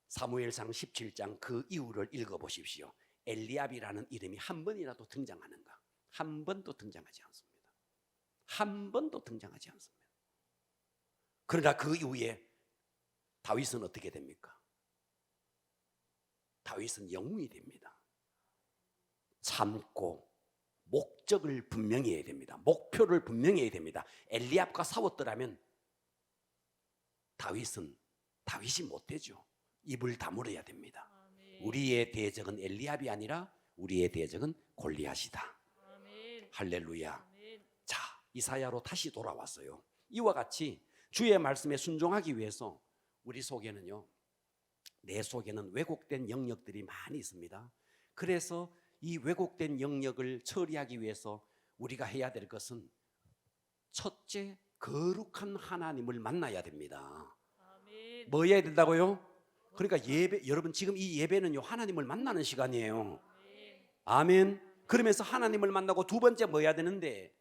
사무엘상 17장 그 이후를 읽어보십시오. 엘리압이라는 이름이 한 번이라도 등장하는가? 한 번도 등장하지 않습니다. 한 번도 등장하지 않습니다. 그러나 그 이후에 다윗은 어떻게 됩니까? 다윗은 영웅이 됩니다. 참고 목적을 분명히 해야 됩니다. 목표를 분명히 해야 됩니다. 엘리압과 싸웠더라면 다윗이 못 되죠. 입을 다물어야 됩니다. 우리의 대적은 엘리압이 아니라 우리의 대적은 골리앗이다. 할렐루야. 자, 이사야로 다시 돌아왔어요. 이와 같이 주의 말씀에 순종하기 위해서 우리 속에는요, 내 속에는 왜곡된 영역들이 많이 있습니다. 그래서 이 왜곡된 영역을 처리하기 위해서 우리가 해야 될 것은 첫째, 거룩한 하나님을 만나야 됩니다. 아멘. 뭐 해야 된다고요? 그러니까 여러분 지금 이 예배는요, 하나님을 만나는 시간이에요. 아멘. 그러면서 하나님을 만나고 두 번째 뭐 해야 되는데,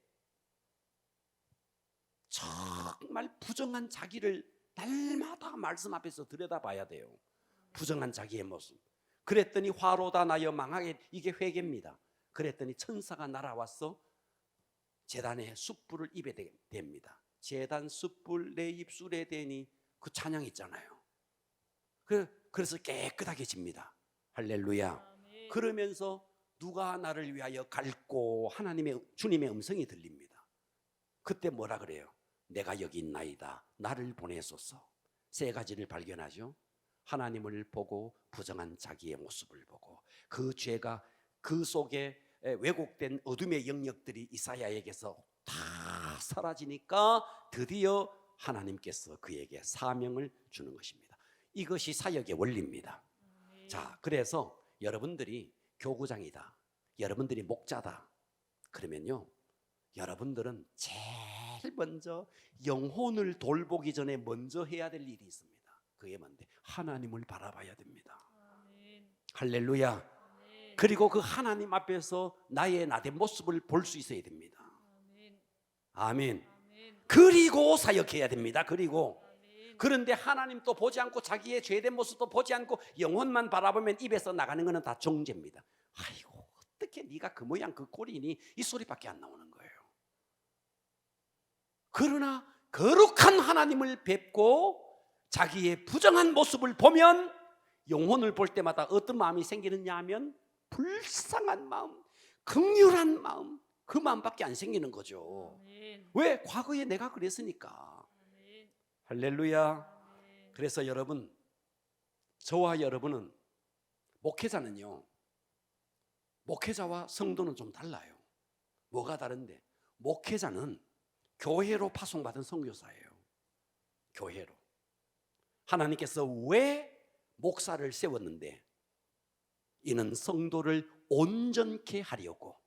정말 부정한 자기를 날마다 말씀 앞에서 들여다봐야 돼요. 부정한 자기의 모습. 그랬더니 화로다 나여 망하게, 이게 회개입니다. 그랬더니 천사가 날아와서 제단의 숯불을 입에 댑니다. 제단 숯불 내 입술에 대니, 그 찬양 있잖아요. 그래서 깨끗하게 집니다. 할렐루야. 아멘. 그러면서 누가 나를 위하여 갈고, 하나님의 주님의 음성이 들립니다. 그때 뭐라 그래요? 내가 여기 있나이다, 나를 보내소서. 세 가지를 발견하죠. 하나님을 보고, 부정한 자기의 모습을 보고, 그 죄가 그 속에 왜곡된 어둠의 영역들이 이사야에게서 다 사라지니까 드디어 하나님께서 그에게 사명을 주는 것입니다. 이것이 사역의 원리입니다. 아멘. 자, 그래서 여러분들이 교구장이다, 여러분들이 목자다 그러면요, 여러분들은 제일 먼저 영혼을 돌보기 전에 먼저 해야 될 일이 있습니다. 그게 뭔데? 하나님을 바라봐야 됩니다. 아멘. 할렐루야. 아멘. 그리고 그 하나님 앞에서 나의 나된 모습을 볼 수 있어야 됩니다. 아멘. 아멘. 아멘. 그리고 사역해야 됩니다. 그리고 아멘. 그런데 하나님도 보지 않고 자기의 죄된 모습도 보지 않고 영혼만 바라보면 입에서 나가는 것은 다 정죄입니다. 아이고, 어떻게 네가 그 모양 그 꼴이니, 이 소리밖에 안 나오는 거예요. 그러나 거룩한 하나님을 뵙고 자기의 부정한 모습을 보면, 영혼을 볼 때마다 어떤 마음이 생기느냐 하면 불쌍한 마음, 긍휼한 마음, 그 마음밖에 안 생기는 거죠. 아멘. 왜? 과거에 내가 그랬으니까. 아멘. 할렐루야. 아멘. 그래서 여러분, 저와 여러분은, 목회자는요, 목회자와 성도는 좀 달라요. 뭐가 다른데? 목회자는 교회로 파송받은 선교사예요. 교회로. 하나님께서 왜 목사를 세웠는데? 이는 성도를 온전케 하려고.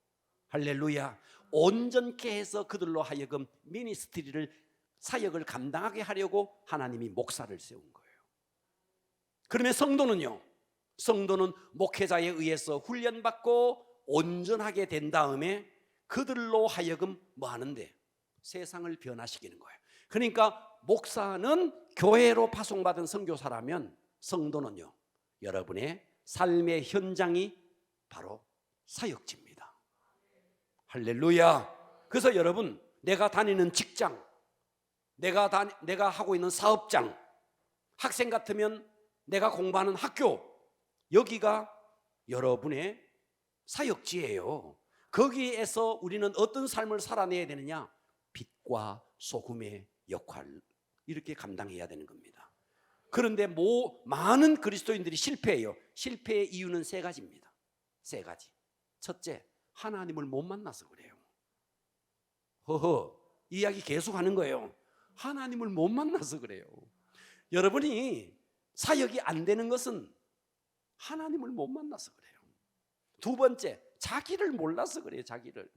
할렐루야. 온전케 해서 그들로 하여금 미니스트리를, 사역을 감당하게 하려고 하나님이 목사를 세운 거예요. 그러면 성도는요, 성도는 목회자에 의해서 훈련받고 온전하게 된 다음에 그들로 하여금 뭐 하는데? 세상을 변화시키는 거예요. 그러니까 목사는 교회로 파송받은 선교사라면, 성도는요, 여러분의 삶의 현장이 바로 사역지입니다. 할렐루야. 그래서 여러분, 내가 다니는 직장, 내가 하고 있는 사업장, 학생 같으면 내가 공부하는 학교, 여기가 여러분의 사역지예요. 거기에서 우리는 어떤 삶을 살아내야 되느냐? 빛과 소금의 역할, 이렇게 감당해야 되는 겁니다. 그런데 많은 그리스도인들이 실패해요. 실패의 이유는 세 가지입니다. 세 가지. 첫째, 하나님을 못 만나서 그래요. 이야기 계속 하는 거예요. 하나님을 못 만나서 그래요. 여러분이 사역이 안 되는 것은 하나님을 못 만나서 그래요. 두 번째, 자기를 몰라서 그래요. 자기를.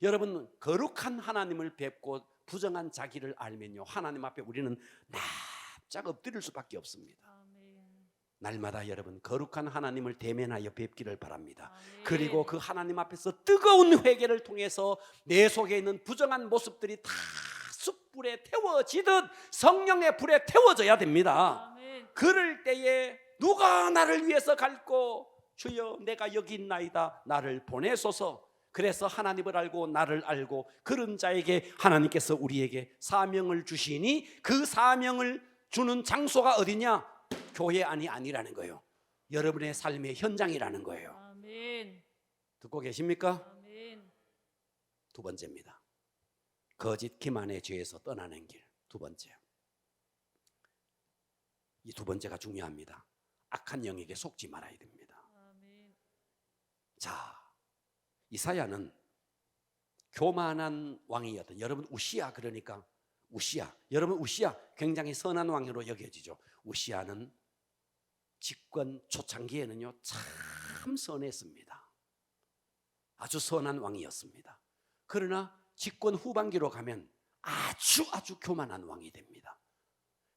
여러분, 거룩한 하나님을 뵙고 부정한 자기를 알면요, 하나님 앞에 우리는 납작 엎드릴 수밖에 없습니다. 아멘. 날마다 여러분, 거룩한 하나님을 대면하여 뵙기를 바랍니다. 아멘. 그리고 그 하나님 앞에서 뜨거운 회개를 통해서 내 속에 있는 부정한 모습들이 다 숯불에 태워지듯 성령의 불에 태워져야 됩니다. 아멘. 그럴 때에 누가 나를 위해서 갈고, 주여 내가 여기 있나이다, 나를 보내소서. 그래서 하나님을 알고 나를 알고 그런 자에게 하나님께서 우리에게 사명을 주시니, 그 사명을 주는 장소가 어디냐? 교회 안이 아니라는 거예요. 여러분의 삶의 현장이라는 거예요. 아멘. 듣고 계십니까? 아멘. 두 번째입니다. 거짓 기만의 죄에서 떠나는 길. 두 번째. 이 두 번째가 중요합니다. 악한 영에게 속지 말아야 됩니다. 아멘. 자, 이사야는 교만한 왕이었던, 여러분 우시야, 그러니까 우시야, 여러분 우시야 굉장히 선한 왕으로 여겨지죠. 우시야는 집권 초창기에는요 참 선했습니다. 아주 선한 왕이었습니다. 그러나 집권 후반기로 가면 아주 교만한 왕이 됩니다.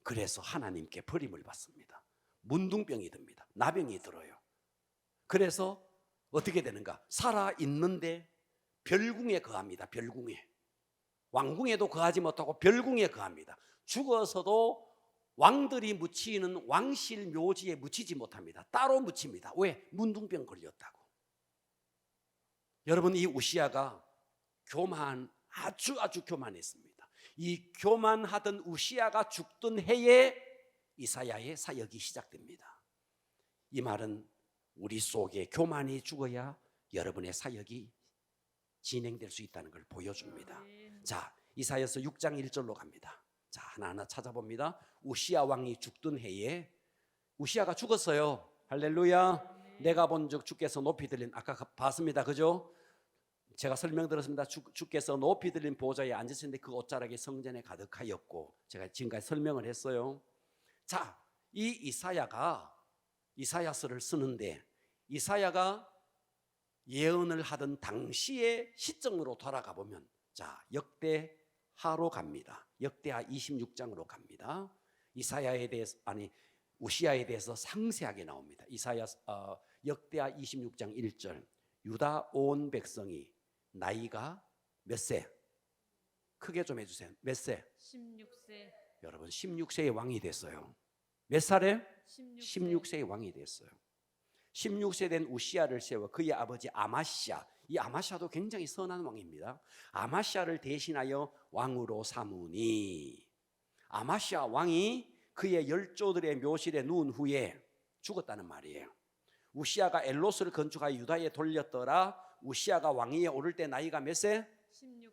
그래서 하나님께 버림을 받습니다. 문둥병이 듭니다. 나병이 들어요. 그래서 어떻게 되는가? 살아있는데 별궁에 거합니다. 별궁에. 왕궁에도 거하지 못하고 별궁에 거합니다. 죽어서도 왕들이 묻히는 왕실 묘지에 묻히지 못합니다. 따로 묻힙니다. 왜? 문둥병 걸렸다고. 여러분, 이 우시야가 아주 교만했습니다. 이 교만하던 우시야가 죽던 해에 이사야의 사역이 시작됩니다. 이 말은 우리 속에 교만이 죽어야 여러분의 사역이 진행될 수 있다는 걸 보여줍니다. 자, 이사야서 6장 1절로 갑니다. 자, 하나하나 찾아봅니다. 우시야 왕이 죽던 해에 우시야가 죽었어요. 할렐루야. 내가 본즉 주께서 높이 들린, 아까 봤습니다. 그죠? 제가 설명드렸습니다. 주께서 높이 들린 보좌에 앉으셨는데 그 옷자락이 성전에 가득하였고, 제가 지금까지 설명을 했어요. 자, 이 이사야서를 쓰는데 이사야가 예언을 하던 당시의 시점으로 돌아가 보면, 자, 역대하로 갑니다. 역대하 26장으로 갑니다. 우시야에 대해서 상세하게 나옵니다. 역대하 26장 1절. 유다 온 백성이 나이가 몇 세? 크게 좀 해주세요. 몇 세? 16세. 여러분, 16세의 왕이 됐어요. 몇 살에? 16세의 왕이 됐어요. 16세 된 우시야를 세워 그의 아버지 아마시아, 이 아마시아도 굉장히 선한 왕입니다. 아마시아를 대신하여 왕으로 삼으니, 아마시아 왕이 그의 열조들의 묘실에 누운 후에 죽었다는 말이에요. 우시야가 엘로스를 건축하여 유다에 돌렸더라. 우시야가 왕위에 오를 때 나이가 몇 세?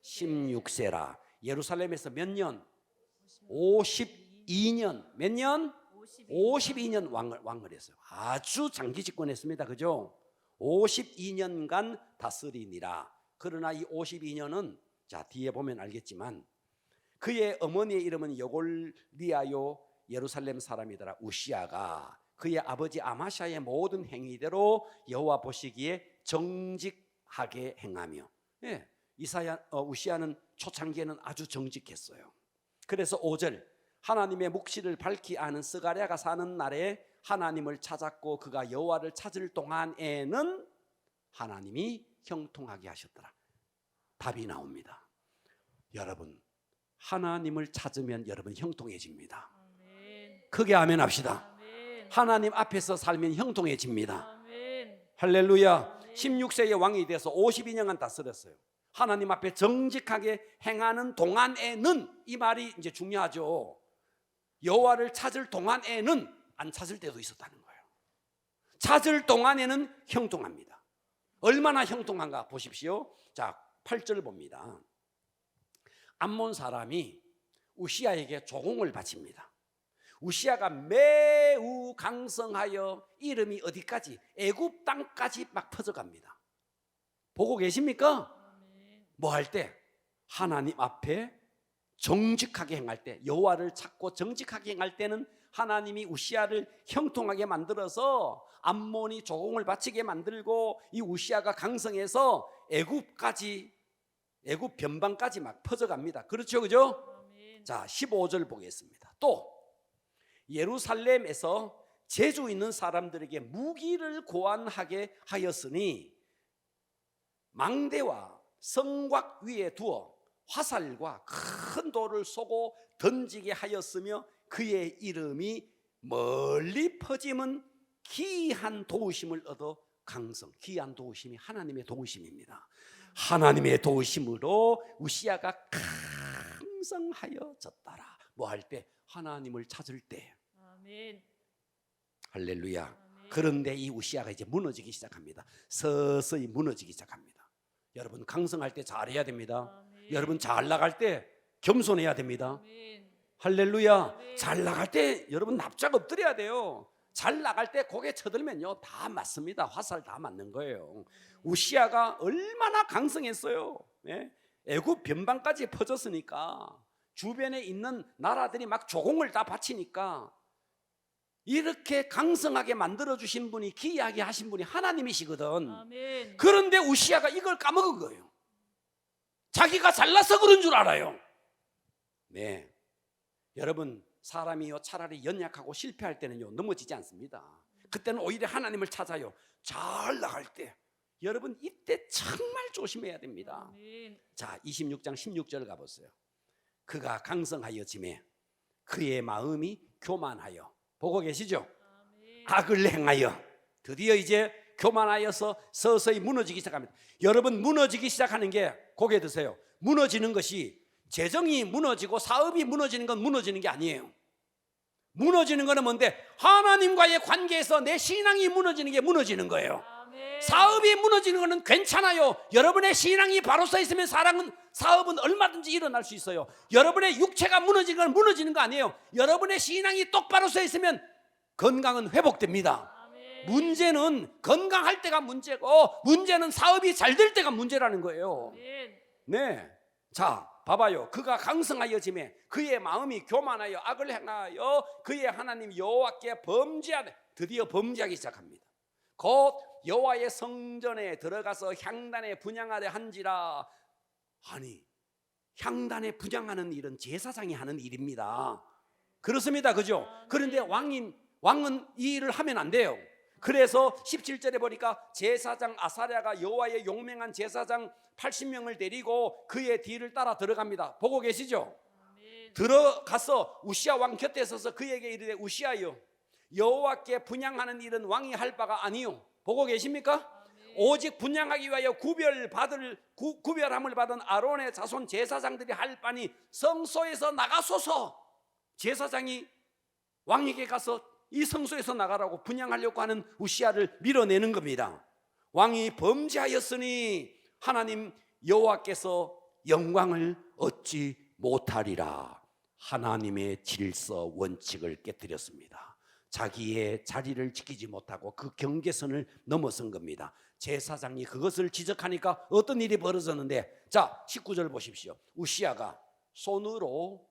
16세라. 예루살렘에서 몇 년? 52년. 몇 년? 52년 왕을 했어요. 아주 장기 집권했습니다. 그죠? 52년간 다스리니라. 그러나 이 52년은, 자, 뒤에 보면 알겠지만, 그의 어머니의 이름은 여골리아요 예루살렘 사람이더라. 우시야가 그의 아버지 아마샤의 모든 행위대로 여호와 보시기에 정직하게 행하며, 예, 우시야는 초창기에는 아주 정직했어요. 그래서 5절, 하나님의 묵시를 밝히 아는 스가랴가 사는 날에 하나님을 찾았고 그가 여호와를 찾을 동안에는 하나님이 형통하게 하셨더라. 답이 나옵니다. 여러분, 하나님을 찾으면 여러분 형통해집니다. 아멘. 크게 아멘 합시다. 아멘. 하나님 앞에서 살면 형통해집니다. 아멘. 할렐루야. 16세의 왕이 돼서 52년간 다스렸어요. 하나님 앞에 정직하게 행하는 동안에는, 이 말이 이제 중요하죠. 여호와를 찾을 동안에는, 안 찾을 때도 있었다는 거예요. 찾을 동안에는 형통합니다. 얼마나 형통한가 보십시오. 자, 8절 봅니다. 암몬 사람이 우시야에게 조공을 바칩니다. 우시야가 매우 강성하여 이름이 어디까지? 애굽 땅까지 막 퍼져갑니다. 보고 계십니까? 뭐 할 때? 하나님 앞에 정직하게 행할 때, 여호와를 찾고 정직하게 행할 때는 하나님이 우시야를 형통하게 만들어서 암몬이 조공을 바치게 만들고, 이 우시야가 강성해서 애굽 변방까지 막 퍼져갑니다. 그렇죠, 그죠? 아멘. 자, 15절 보겠습니다. 또 예루살렘에서 재주 있는 사람들에게 무기를 고안하게 하였으니 망대와 성곽 위에 두어 화살과 큰 돌을 쏘고 던지게 하였으며 그의 이름이 멀리 퍼짐은 기이한 도우심을 얻어 강성. 기이한 도우심이 하나님의 도우심입니다. 하나님의 도우심으로 우시야가 강성하여졌더라. 뭐 할 때? 하나님을 찾을 때. 아멘. 할렐루야. 아멘. 그런데 이 우시야가 이제 무너지기 시작합니다. 서서히 무너지기 시작합니다. 여러분, 강성할 때 잘해야 됩니다. 아멘. 여러분, 잘 나갈 때 겸손해야 됩니다. 아멘. 할렐루야. 아멘. 잘 나갈 때 여러분 납작 엎드려야 돼요. 잘 나갈 때 고개 쳐들면요 다 맞습니다. 화살 다 맞는 거예요. 우시야가 얼마나 강성했어요. 예? 애굽 변방까지 퍼졌으니까, 주변에 있는 나라들이 막 조공을 다 바치니까, 이렇게 강성하게 만들어주신 분이, 기이하게 하신 분이 하나님이시거든. 아멘. 그런데 우시야가 이걸 까먹은 거예요. 자기가 잘나서 그런 줄 알아요. 네, 여러분, 사람이요 차라리 연약하고 실패할 때는요 넘어지지 않습니다. 그때는 오히려 하나님을 찾아요. 잘 나갈 때 여러분, 이때 정말 조심해야 됩니다. 아멘. 자, 26장 16절 가보세요. 그가 강성하여짐에 그의 마음이 교만하여. 보고 계시죠? 아멘. 악을 행하여. 드디어 이제 교만하여서 서서히 무너지기 시작합니다. 여러분, 무너지기 시작하는 게, 고개 드세요. 무너지는 것이 재정이 무너지고 사업이 무너지는 건 무너지는 게 아니에요. 무너지는 거는 뭔데? 하나님과의 관계에서 내 신앙이 무너지는 게 무너지는 거예요. 아멘. 사업이 무너지는 거는 괜찮아요. 여러분의 신앙이 바로 서 있으면 사업은 얼마든지 일어날 수 있어요. 여러분의 육체가 무너지는 건 무너지는 거 아니에요. 여러분의 신앙이 똑바로 서 있으면 건강은 회복됩니다. 아멘. 문제는 건강할 때가 문제고, 문제는 사업이 잘 될 때가 문제라는 거예요. 아멘. 네. 자, 봐봐요. 그가 강성하여짐에 그의 마음이 교만하여 악을 행하여 그의 하나님 여호와께 범죄하네. 드디어 범죄하기 시작합니다. 곧 여호와의 성전에 들어가서 향단에 분향하려 한지라. 아니, 향단에 분향하는 일은 제사장이 하는 일입니다. 그렇습니다. 그죠? 그런데 왕은 이 일을 하면 안 돼요. 그래서 17절에 보니까 제사장 아사랴가 여호와의 용맹한 제사장 80명을 데리고 그의 뒤를 따라 들어갑니다. 보고 계시죠? 아멘. 들어가서 우시아 왕 곁에 서서 그에게 이르되, 우시아여, 여호와께 분향하는 일은 왕이 할 바가 아니요. 보고 계십니까? 아멘. 오직 분향하기 위하여 구별함을 받은 아론의 자손 제사장들이 할 바니 성소에서 나가소서. 제사장이 왕에게 가서 이 성소에서 나가라고 분향하려고 하는 우시아를 밀어내는 겁니다. 왕이 범죄하였으니 하나님 여호와께서 영광을 얻지 못하리라. 하나님의 질서 원칙을 깨뜨렸습니다. 자기의 자리를 지키지 못하고 그 경계선을 넘어선 겁니다. 제사장이 그것을 지적하니까 어떤 일이 벌어졌는데, 자 19절 보십시오. 우시아가 손으로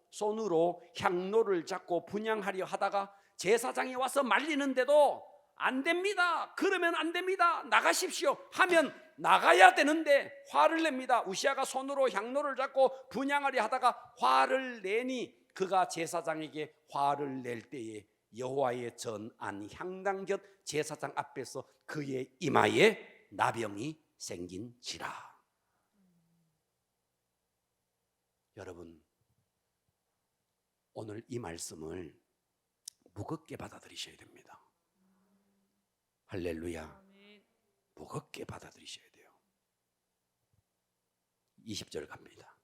향로를 잡고 분향하려 하다가 제사장이 와서 말리는데도 안 됩니다. 그러면 안 됩니다. 나가십시오 하면 나가야 되는데 화를 냅니다. 우시아가 손으로 향로를 잡고 분향하려 하다가 화를 내니 그가 제사장에게 화를 낼 때에 여호와의 전안 향단 곁 제사장 앞에서 그의 이마에 나병이 생긴지라. 여러분, 오늘 이 말씀을 무겁게 받아들이셔야 됩니다. 할렐루야. 아멘. 무겁게 받아들이셔야 돼요. 20절 갑니다.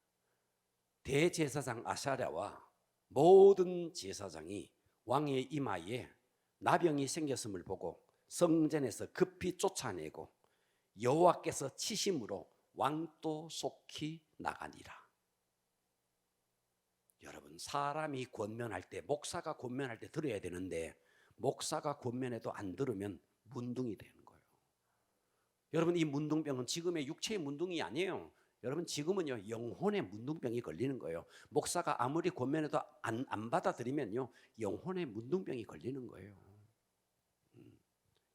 대제사장 아사랴와 모든 제사장이 왕의 이마에 나병이 생겼음을 보고 성전에서 급히 쫓아내고 여호와께서 치심으로 왕도 속히 나가니라. 여러분, 사람이 권면할 때, 목사가 권면할 때 들어야 되는데 목사가 권면해도 안 들으면 문둥이 되는 거예요. 여러분, 이 문둥병은 지금의 육체의 문둥이 아니에요. 여러분, 지금은요 영혼의 문둥병이 걸리는 거예요. 목사가 아무리 권면해도 안 받아들이면요 영혼의 문둥병이 걸리는 거예요.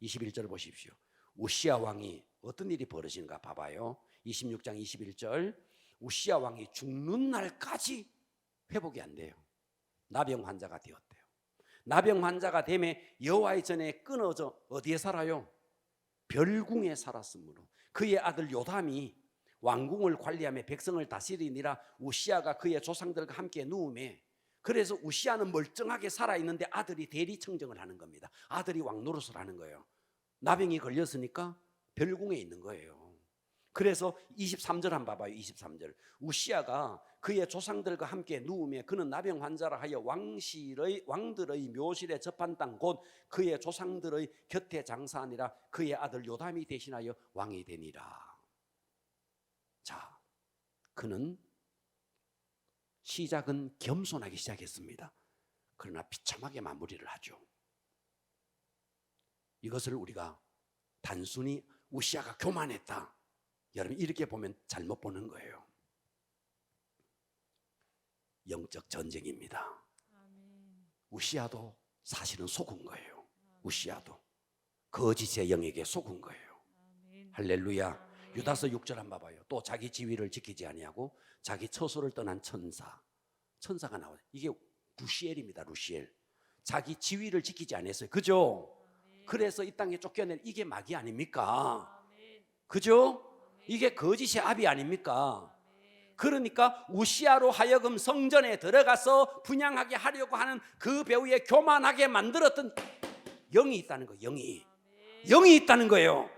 21절 보십시오. 우시아 왕이 어떤 일이 벌어지는가 봐봐요. 26장 21절. 우시아 왕이 죽는 날까지 회복이 안 돼요. 나병 환자가 되었대요. 나병 환자가 되매 여호와의 전에 끊어져 어디에 살아요? 별궁에 살았으므로 그의 아들 요담이 왕궁을 관리하며 백성을 다스리니라. 우시아가 그의 조상들과 함께 누우매, 그래서 우시아는 멀쩡하게 살아있는데 아들이 대리청정을 하는 겁니다. 아들이 왕 노릇을 하는 거예요. 나병이 걸렸으니까 별궁에 있는 거예요. 그래서 23절 한번 봐봐요. 23절. 우시아가 그의 조상들과 함께 누우며 그는 나병 환자라 하여 왕들의 묘실에 접한 땅 곧 그의 조상들의 곁에 장사하니라. 그의 아들 요담이 대신하여 왕이 되니라. 자, 그는 시작은 겸손하게 시작했습니다. 그러나 비참하게 마무리를 하죠. 이것을 우리가 단순히 우시아가 교만했다, 여러분 이렇게 보면 잘못 보는 거예요. 영적 전쟁입니다. 아멘. 우시아도 사실은 속은 거예요. 우시아도 거짓의 영에게 속은 거예요. 아멘. 할렐루야. 아멘. 유다서 6절 한번 봐봐요. 또 자기 지위를 지키지 아니하고 자기 처소를 떠난 천사가 나와요. 이게 루시엘입니다. 루시엘. 자기 지위를 지키지 않았어요. 그죠? 그래서 이 땅에 쫓겨낸 이게 마귀 아닙니까? 아멘. 그죠? 이게 거짓의 압이 아닙니까? 그러니까 우시아로 하여금 성전에 들어가서 분향하게 하려고 하는 그 배후에 교만하게 만들었던 영이 있다는 거예요. 영이 있다는 거예요.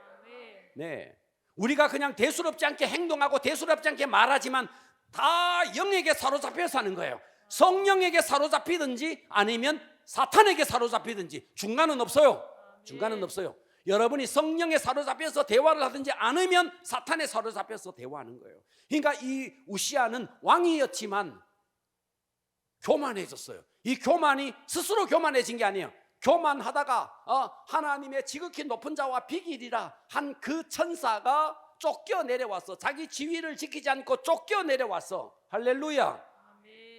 네, 우리가 그냥 대수롭지 않게 행동하고 대수롭지 않게 말하지만 다 영에게 사로잡혀 사는 거예요. 성령에게 사로잡히든지 아니면 사탄에게 사로잡히든지 중간은 없어요. 중간은 없어요. 여러분이 성령에 사로잡혀서 대화를 하든지 않으면 사탄에 사로잡혀서 대화하는 거예요. 그러니까 이 우시아는 왕이었지만 교만해졌어요. 이 교만이 스스로 교만해진 게 아니에요. 교만하다가 하나님의 지극히 높은 자와 비길이라 한 그 천사가 쫓겨 내려왔어. 자기 지위를 지키지 않고 쫓겨 내려왔어. 할렐루야.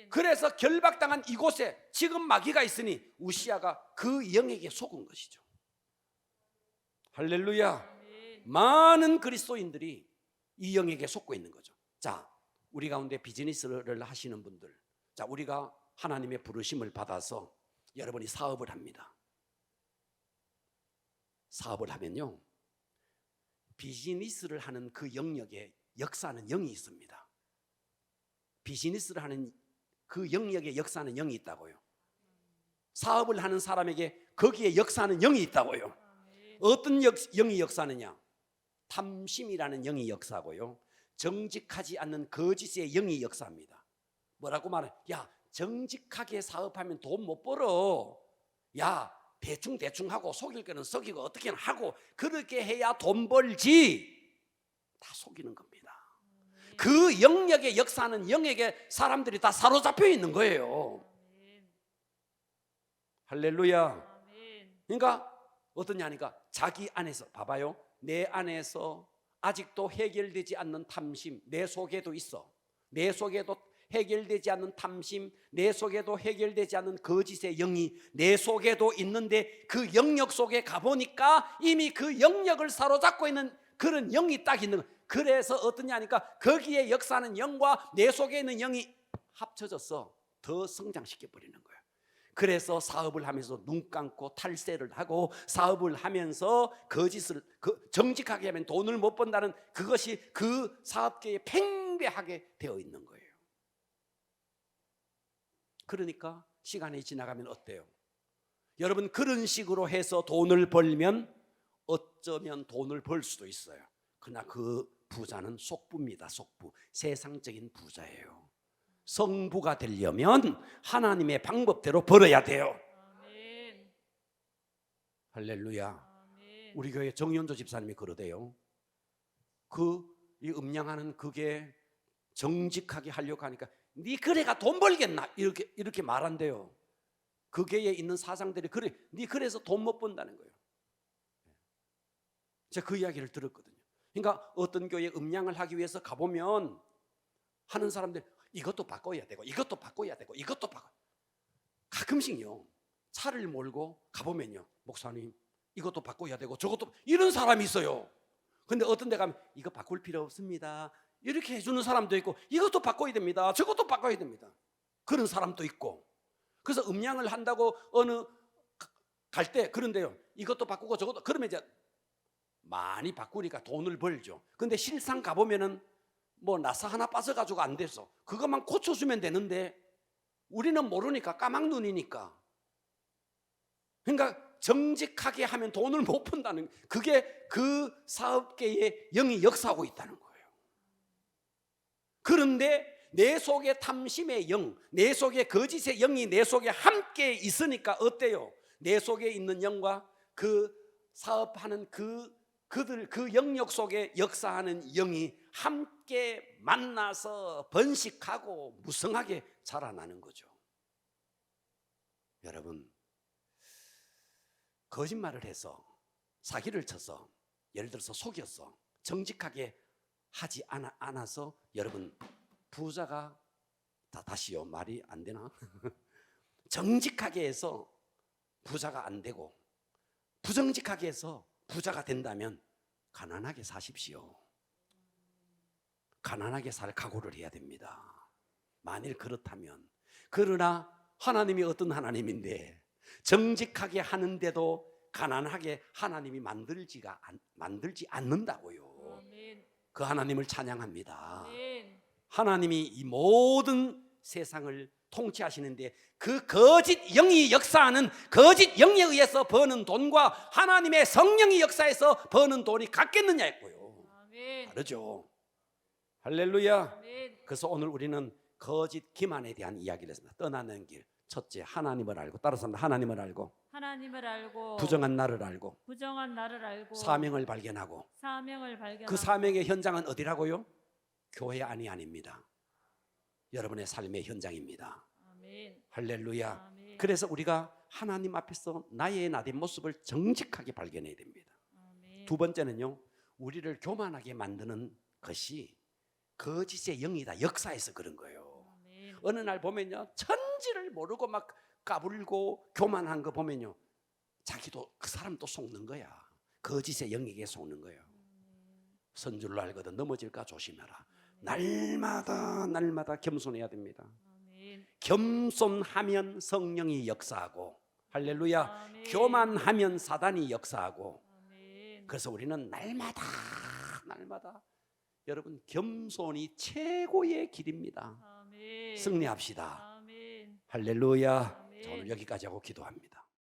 그래서 결박당한 이곳에 지금 마귀가 있으니 우시아가 그 영에게 속은 것이죠. 할렐루야. 많은 그리스도인들이 이 영에게 속고 있는 거죠. 자, 우리 가운데 비즈니스를 하시는 분들, 자, 우리가 하나님의 부르심을 받아서 여러분이 사업을 합니다. 사업을 하면요, 비즈니스를 하는 그 영역에 역사하는 영이 있습니다. 비즈니스를 하는 그 영역에 역사하는 영이 있다고요. 사업을 하는 사람에게 거기에 역사하는 영이 있다고요. 어떤 영이 역사하느냐? 탐심이라는 영이 역사하고요, 정직하지 않는 거짓의 영이 역사합니다. 뭐라고 말해? 야, 정직하게 사업하면 돈 못 벌어. 야, 대충 하고 속일 거는 속이고 어떻게든 하고 그렇게 해야 돈 벌지. 다 속이는 겁니다. 그 영역에 역사하는 영에게 사람들이 다 사로잡혀 있는 거예요. 할렐루야. 그러니까 어떠냐니까 자기 안에서 봐봐요. 내 안에서 아직도 해결되지 않는 탐심 내 속에도 있어. 내 속에도 해결되지 않는 탐심, 내 속에도 해결되지 않는 거짓의 영이 내 속에도 있는데 그 영역 속에 가보니까 이미 그 영역을 사로잡고 있는 그런 영이 딱 있는 거예요. 그래서 어떠냐니까 거기에 역사하는 영과 내 속에 있는 영이 합쳐져서 더 성장시켜 버리는 거예요. 그래서 사업을 하면서 눈 감고 탈세를 하고 사업을 하면서 거짓을 정직하게 하면 돈을 못 번다는 그것이 그 사업계에 팽배하게 되어 있는 거예요. 그러니까 시간이 지나가면 어때요? 여러분, 그런 식으로 해서 돈을 벌면 어쩌면 돈을 벌 수도 있어요. 그러나 그 부자는 속부입니다. 속부. 세상적인 부자예요. 성부가 되려면 하나님의 방법대로 벌어야 돼요. 아멘. 할렐루야. 아멘. 우리 교회 정연조 집사님이 그러대요. 이 음양하는 그게 정직하게 하려고 하니까 네 그래가 돈 벌겠나 이렇게 말한대요. 그 교회에 있는 사상들이 그래, 네 그래서 돈 못 번다는 거예요. 제가 그 이야기를 들었거든요. 그러니까 어떤 교회에 음양을 하기 위해서 가보면 하는 사람들 이것도 바꿔야 되고 이것도 바꿔야 되고 이것도 바꿔. 가끔씩요 차를 몰고 가보면요, 목사님 이것도 바꿔야 되고 저것도, 이런 사람이 있어요. 근데 어떤 데 가면 이거 바꿀 필요 없습니다 이렇게 해주는 사람도 있고, 이것도 바꿔야 됩니다 저것도 바꿔야 됩니다 그런 사람도 있고. 그래서 음양을 한다고 어느 갈 때 그런데요, 이것도 바꾸고 저것도, 그러면 이제 많이 바꾸니까 돈을 벌죠. 근데 실상 가보면은 뭐 나사 하나 빠져가지고 안 돼서 그것만 고쳐주면 되는데 우리는 모르니까, 까막눈이니까. 그러니까 정직하게 하면 돈을 못 번다는, 그게 그 사업계의 영이 역사하고 있다는 거예요. 그런데 내 속에 탐심의 영, 내 속에 거짓의 영이 내 속에 함께 있으니까 어때요? 내 속에 있는 영과 그 사업하는 그들 그 영역 속에 역사하는 영이 함께 만나서 번식하고 무성하게 자라나는 거죠. 여러분, 거짓말을 해서 사기를 쳐서 예를 들어서 속였어, 정직하게 하지 않아서 여러분 부자가 다시요 말이 안 되나? 정직하게 해서 부자가 안 되고 부정직하게 해서 부자가 된다면 가난하게 사십시오. 가난하게 살 각오를 해야 됩니다. 만일 그렇다면. 그러나 하나님이 어떤 하나님인데 정직하게 하는데도 가난하게 하나님이 만들지 않는다고요. 아멘. 그 하나님을 찬양합니다. 아멘. 하나님이 이 모든 세상을 통치하시는데 그 거짓 영이 역사하는 거짓 영에 의해서 버는 돈과 하나님의 성령이 역사해서 버는 돈이 같겠느냐 했고요. 아멘. 다르죠. 할렐루야. 아멘. 그래서 오늘 우리는 거짓 기만에 대한 이야기를 했습니다. 떠나는 길. 첫째, 하나님을 알고, 따라서 하나님을 알고, 하나님을 알고 부정한 나를 알고, 부정한 나를 알고 사명을 발견하고. 사명을 발견하고 그 사명의 현장은 어디라고요? 교회 안이 아닙니다. 여러분의 삶의 현장입니다. 아멘. 할렐루야. 아멘. 그래서 우리가 하나님 앞에서 나의 나된 모습을 정직하게 발견해야 됩니다. 아멘. 두 번째는요, 우리를 교만하게 만드는 것이 거짓의 영이다. 역사에서 그런 거예요. 아멘. 어느 날 보면요, 천지를 모르고 막 까불고 교만한 거 보면요, 자기도 그 사람도 속는 거야. 거짓의 영에게 속는 거예요. 선줄로 알거든 넘어질까 조심해라. 날마다 겸손해야 됩니다. 아멘. 겸손하면 성령이 역사하고, 할렐루야. 아멘. 교만하면 사단이 역사하고. 아멘. 그래서 우리는 날마다 여러분 겸손이 최고의 길입니다. 아멘. 승리합시다. 아멘. 할렐루야. 아멘. 자, 오늘 여기까지 하고 기도합니다.